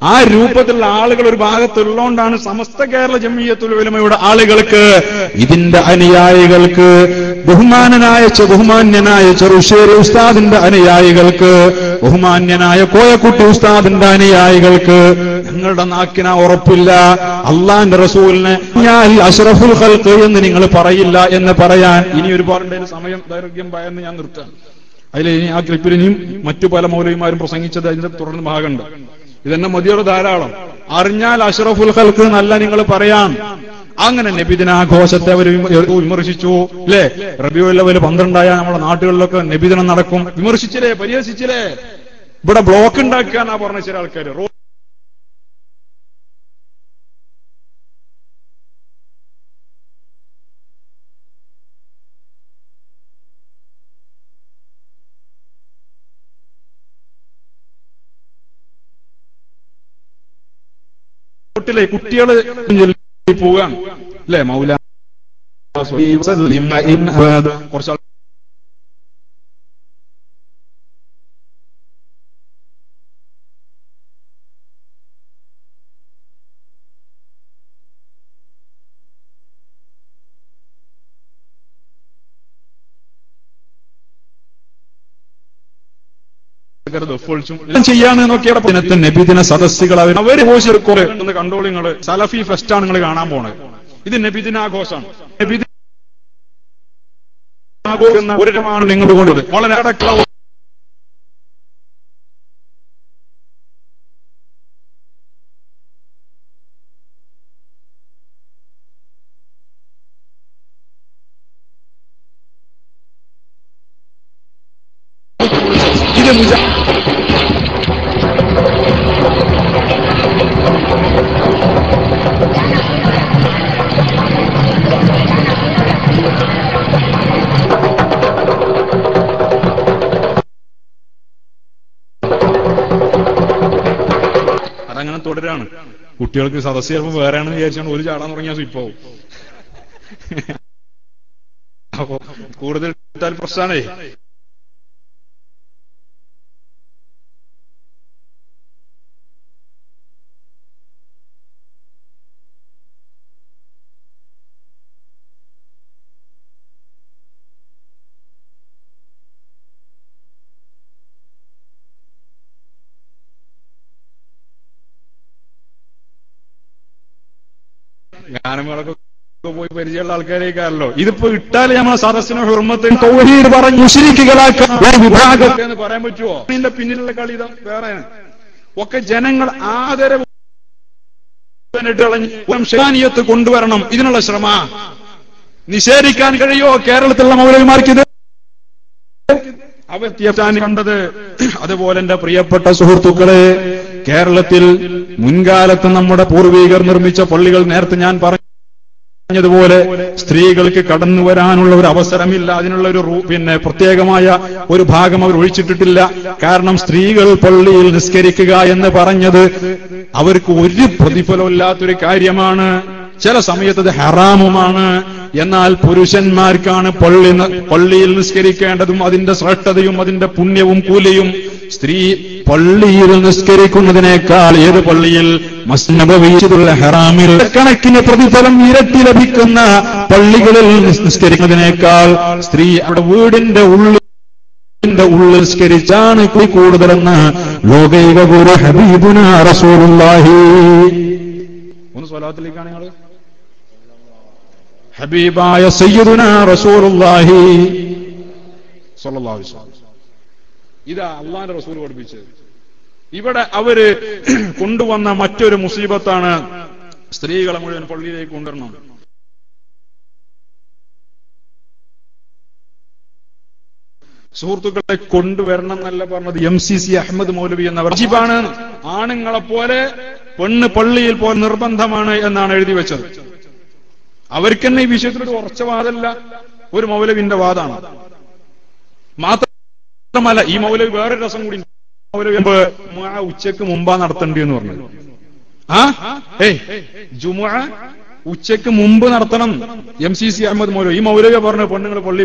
ആ രൂപത്തിലുള്ള ആളുകൾ ഒരു ഭാഗത്തുള്ളതുകൊണ്ടാണ് സമസ്ത കേരള ജംഇയ്യത്തുൽ ഉലമയുടെ ആളുകൾക്ക്, ഇതിന്റെ അനുയായികൾക്ക്, ബഹുമാന്യനായ ചെറുശ്ശേരി ഉസ്താദിന്റെ അനുയായികൾക്ക്, ബഹുമാന്യനായ കോയക്കുട്ടി ഉസ്താദിന്റെ അനുയായികൾക്ക് ഞങ്ങളുടെ നാക്കിന ഉറപ്പില്ല. അള്ളാന്റെ റസൂലിനെ ഞാൻ അഷ്റഫുൽ ഖൽഖ് എന്ന് നിങ്ങൾ പറയില്ല എന്ന് പറയാൻ ഇനി ഒരുപാട് സമയം ദൈർഘ്യം ഭയന്ന് ഞാൻ നിർത്താം. അതിൽ ഇനി ആ ക്ലിപ്പിൽ ഇനിയും മറ്റു പല മൗലവിമാരും പ്രസംഗിച്ചത് അതിന്റെ തുടർന്ന് ഭാഗമുണ്ട്. ഇതെന്നെ മതിയോട് ധാരാളം. അറിഞ്ഞാൽ അഷ്റഫുൽ ഖൽഖ് എന്നല്ല നിങ്ങൾ പറയാൻ. അങ്ങനെ നബിദിനാഘോഷത്തെ അവർ വിമർശിച്ചു അല്ലേ? റബീഉൽ അവ്വൽ 12 നമ്മുടെ നാട്ടുകളിലൊക്കെ നബിദിനം നടക്കും. വിമർശിച്ചില്ലേ? പരിഹസിച്ചില്ലേ? ഇവിടെ ബ്ലോക്ക് ഉണ്ടാക്കാന്നാ പറഞ്ഞ ചില ആൾക്കാർ. കുട്ടികള് പോകാൻ അല്ലെ? മൗലാന കുറച്ച് ചെയ്യാന്ന് നോക്കിയ നബിദിന സദസ്സുകൾ അവര് പോശിറക്കോളെ ഒന്ന് കണ്ടോളൂ. നിങ്ങള് സലഫി ഫെസ്റ്റ് ആണ് നിങ്ങൾ കാണാൻ പോണത്. ഇത് നബിദിനാഘോഷമാണ്. നബിദിനാഘോഷം നിങ്ങൾ കൊണ്ടത് വളരെ അടക്കള. ഇത് അതങ്ങനെ തുടരാണ്. കുട്ടികൾക്ക് സദസ്സ് ചിലപ്പോൾ വേറെയാണെന്ന് വിചാരിച്ചാണ് ഒരു ചാടാൻ തുടങ്ങിയാൽ സ്വിപ്പാവും. അപ്പോ കൂടുതൽ ഇട്ടാൽ പ്രശ്നമാണേ. ഗാനമേളൊക്കെ പോയി പരിചയമുള്ള ആൾക്കാരേക്കാരല്ലോ. ഇതിപ്പോ ഇട്ടാൽ നമ്മളെ സദസ്സിന് ഹുർമത്തിന് തൗഹീദ് പറഞ്ഞു മുശ്രിക്കുകളാക്കാൻ വിഭാഗത്തെ എന്ന് പറയാൻ പറ്റുമോ? ഇതിന്റെ പിന്നിലുള്ള കളി ഇതാ വേറെയാണ്. ഒക്കെ ജനങ്ങൾ ആദരവ് ഷാനിയത്ത് കൊണ്ടുവരണം. ഇതിനുള്ള ശ്രമ നിഷേധിക്കാൻ കഴിയോ കേരളത്തിലുള്ള മൗലവിമാർക്കിത്? അവർ കണ്ടത്. അതുപോലെ എന്റെ പ്രിയപ്പെട്ട സുഹൃത്തുക്കളെ, കേരളത്തിൽ മുൻകാലത്ത് നമ്മുടെ പൂർവികർ നിർമ്മിച്ച പള്ളികൾ നേരത്തെ ഞാൻ പറഞ്ഞതുപോലെ സ്ത്രീകൾക്ക് കടന്നു വരാനുള്ള ഒരു അവസരമില്ല. അതിനുള്ള ഒരു പ്രത്യേകമായ ഒരു ഭാഗം അവർ ഒഴിച്ചിട്ടിട്ടില്ല. കാരണം സ്ത്രീകൾ പള്ളിയിൽ നിസ്കരിക്കുക എന്ന് പറഞ്ഞത് അവർക്ക് ഒരു പ്രതിഫലമില്ലാത്തൊരു കാര്യമാണ്. ചില സമയത്ത് അത് ഹറാമുമാണ്. എന്നാൽ പുരുഷന്മാർക്കാണ് പള്ളിയിൽ നിസ്കരിക്കേണ്ടതും അതിന്റെ ശ്രേഷ്ഠതയും അതിന്റെ പുണ്യവും കൂലിയും. സ്ത്രീ പള്ളിയിൽ നിസ്കരിക്കുന്നതിനേക്കാൾ ഏത് പള്ളിയിൽ? മസ്ജിദ് നബവിയിലുള്ള ഹറാമിൽ കണക്കിന് പ്രതിഫലം ഇരട്ടി ലഭിക്കുന്ന പള്ളികളിൽ നിസ്കരിക്കുന്നതിനേക്കാൾ സ്ത്രീ അവിടെ വീടിന്റെ ഉള്ളിൽ നിസ്കരിച്ചാണ് കൂടുതലെന്ന് ലോകൈക ഗുരു ഹബീബുനാ റസൂലുള്ളാഹി. ഒന്ന് സ്വലാത്തിലേക്കാണ് നിങ്ങൾ ഹബീബായ സയ്യിദുനാ റസൂലുള്ളാഹി സ്വല്ലല്ലാഹു അലൈഹി വസല്ലം. ഇതാ അള്ളാന്റെ റസൂൽ പഠിപ്പിച്ചത്. ഇവിടെ അവര് കൊണ്ടുവന്ന മറ്റൊരു മുസീബത്താണ് സ്ത്രീകളെ മുഴുവൻ പള്ളിയിലേക്ക് കൊണ്ടുവരണം. സുഹൃത്തുക്കളെ കൊണ്ടുവരണം എന്നല്ല പറഞ്ഞത്, MCC അഹമ്മദ് മൗലവി എന്ന വാജിബാണ്. ആണുങ്ങളെ പോലെ പെണ്ണ് പള്ളിയിൽ പോലെ നിർബന്ധമാണ് എന്നാണ് എഴുതി വെച്ചത്. അവർക്ക് തന്നെ ഈ വിഷയത്തിലൊരു ഉറച്ച വാദമല്ല, ഒരു മൗലവിന്റെ വാദമാണ്. മാത്രമല്ല ഈ മൗലവി വേറൊരു രസം കൂടി, മൗലവി ഉച്ചക്ക് മുമ്പാ നടത്തേണ്ടി എന്ന് പറഞ്ഞത്. ജുമുഅ ഉച്ചക്ക് മുമ്പ് നടത്തണം. MCC അഹമ്മദ് മൗലവി, ഈ മൗലവി പറഞ്ഞു പെണ്ണുങ്ങൾ പള്ളി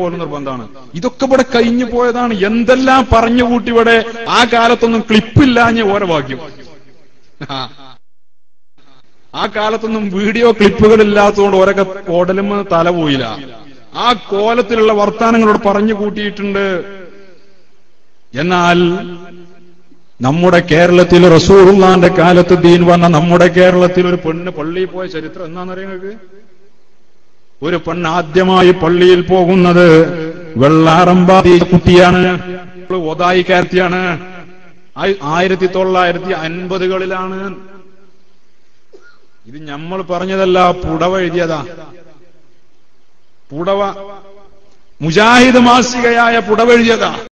പോലെ നിർബന്ധമാണ്. ഇതൊക്കെ ഇവിടെ കഴിഞ്ഞു പോയതാണ്. എന്തെല്ലാം പറഞ്ഞു കൂട്ടി ഇവിടെ. ആ കാലത്തൊന്നും ക്ലിപ്പില്ലാഞ്ഞ ഓരോ ഭാഗ്യം. ആ കാലത്തൊന്നും വീഡിയോ ക്ലിപ്പുകൾ ഇല്ലാത്തതുകൊണ്ട് ഓരൊക്കെ കോടലും തല പോയില്ല. ആ കോലത്തിലുള്ള വർത്താനങ്ങളോട് പറഞ്ഞു കൂട്ടിയിട്ടുണ്ട്. എന്നാൽ നമ്മുടെ കേരളത്തിൽ റസൂലുള്ളാഹിന്റെ കാലത്ത് ദീൻ വന്ന നമ്മുടെ കേരളത്തിൽ ഒരു പെണ്ണ് പള്ളിയിൽ പോയ ചരിത്രം എന്താണെന്നറിയുന്നത്? ഒരു പെണ്ണ് ആദ്യമായി പള്ളിയിൽ പോകുന്നത് വെള്ളാറമ്പാതി കുട്ടിയാണ്, ഒതായിക്കാരത്തിയാണ്. 1950കളിലാണ്. ഇത് നമ്മൾ പറഞ്ഞതല്ല, പുടവ എഴുതിയതാ. പുടവ മുജാഹിദ് മാസികയായ പുടവ എഴുതിയതാ.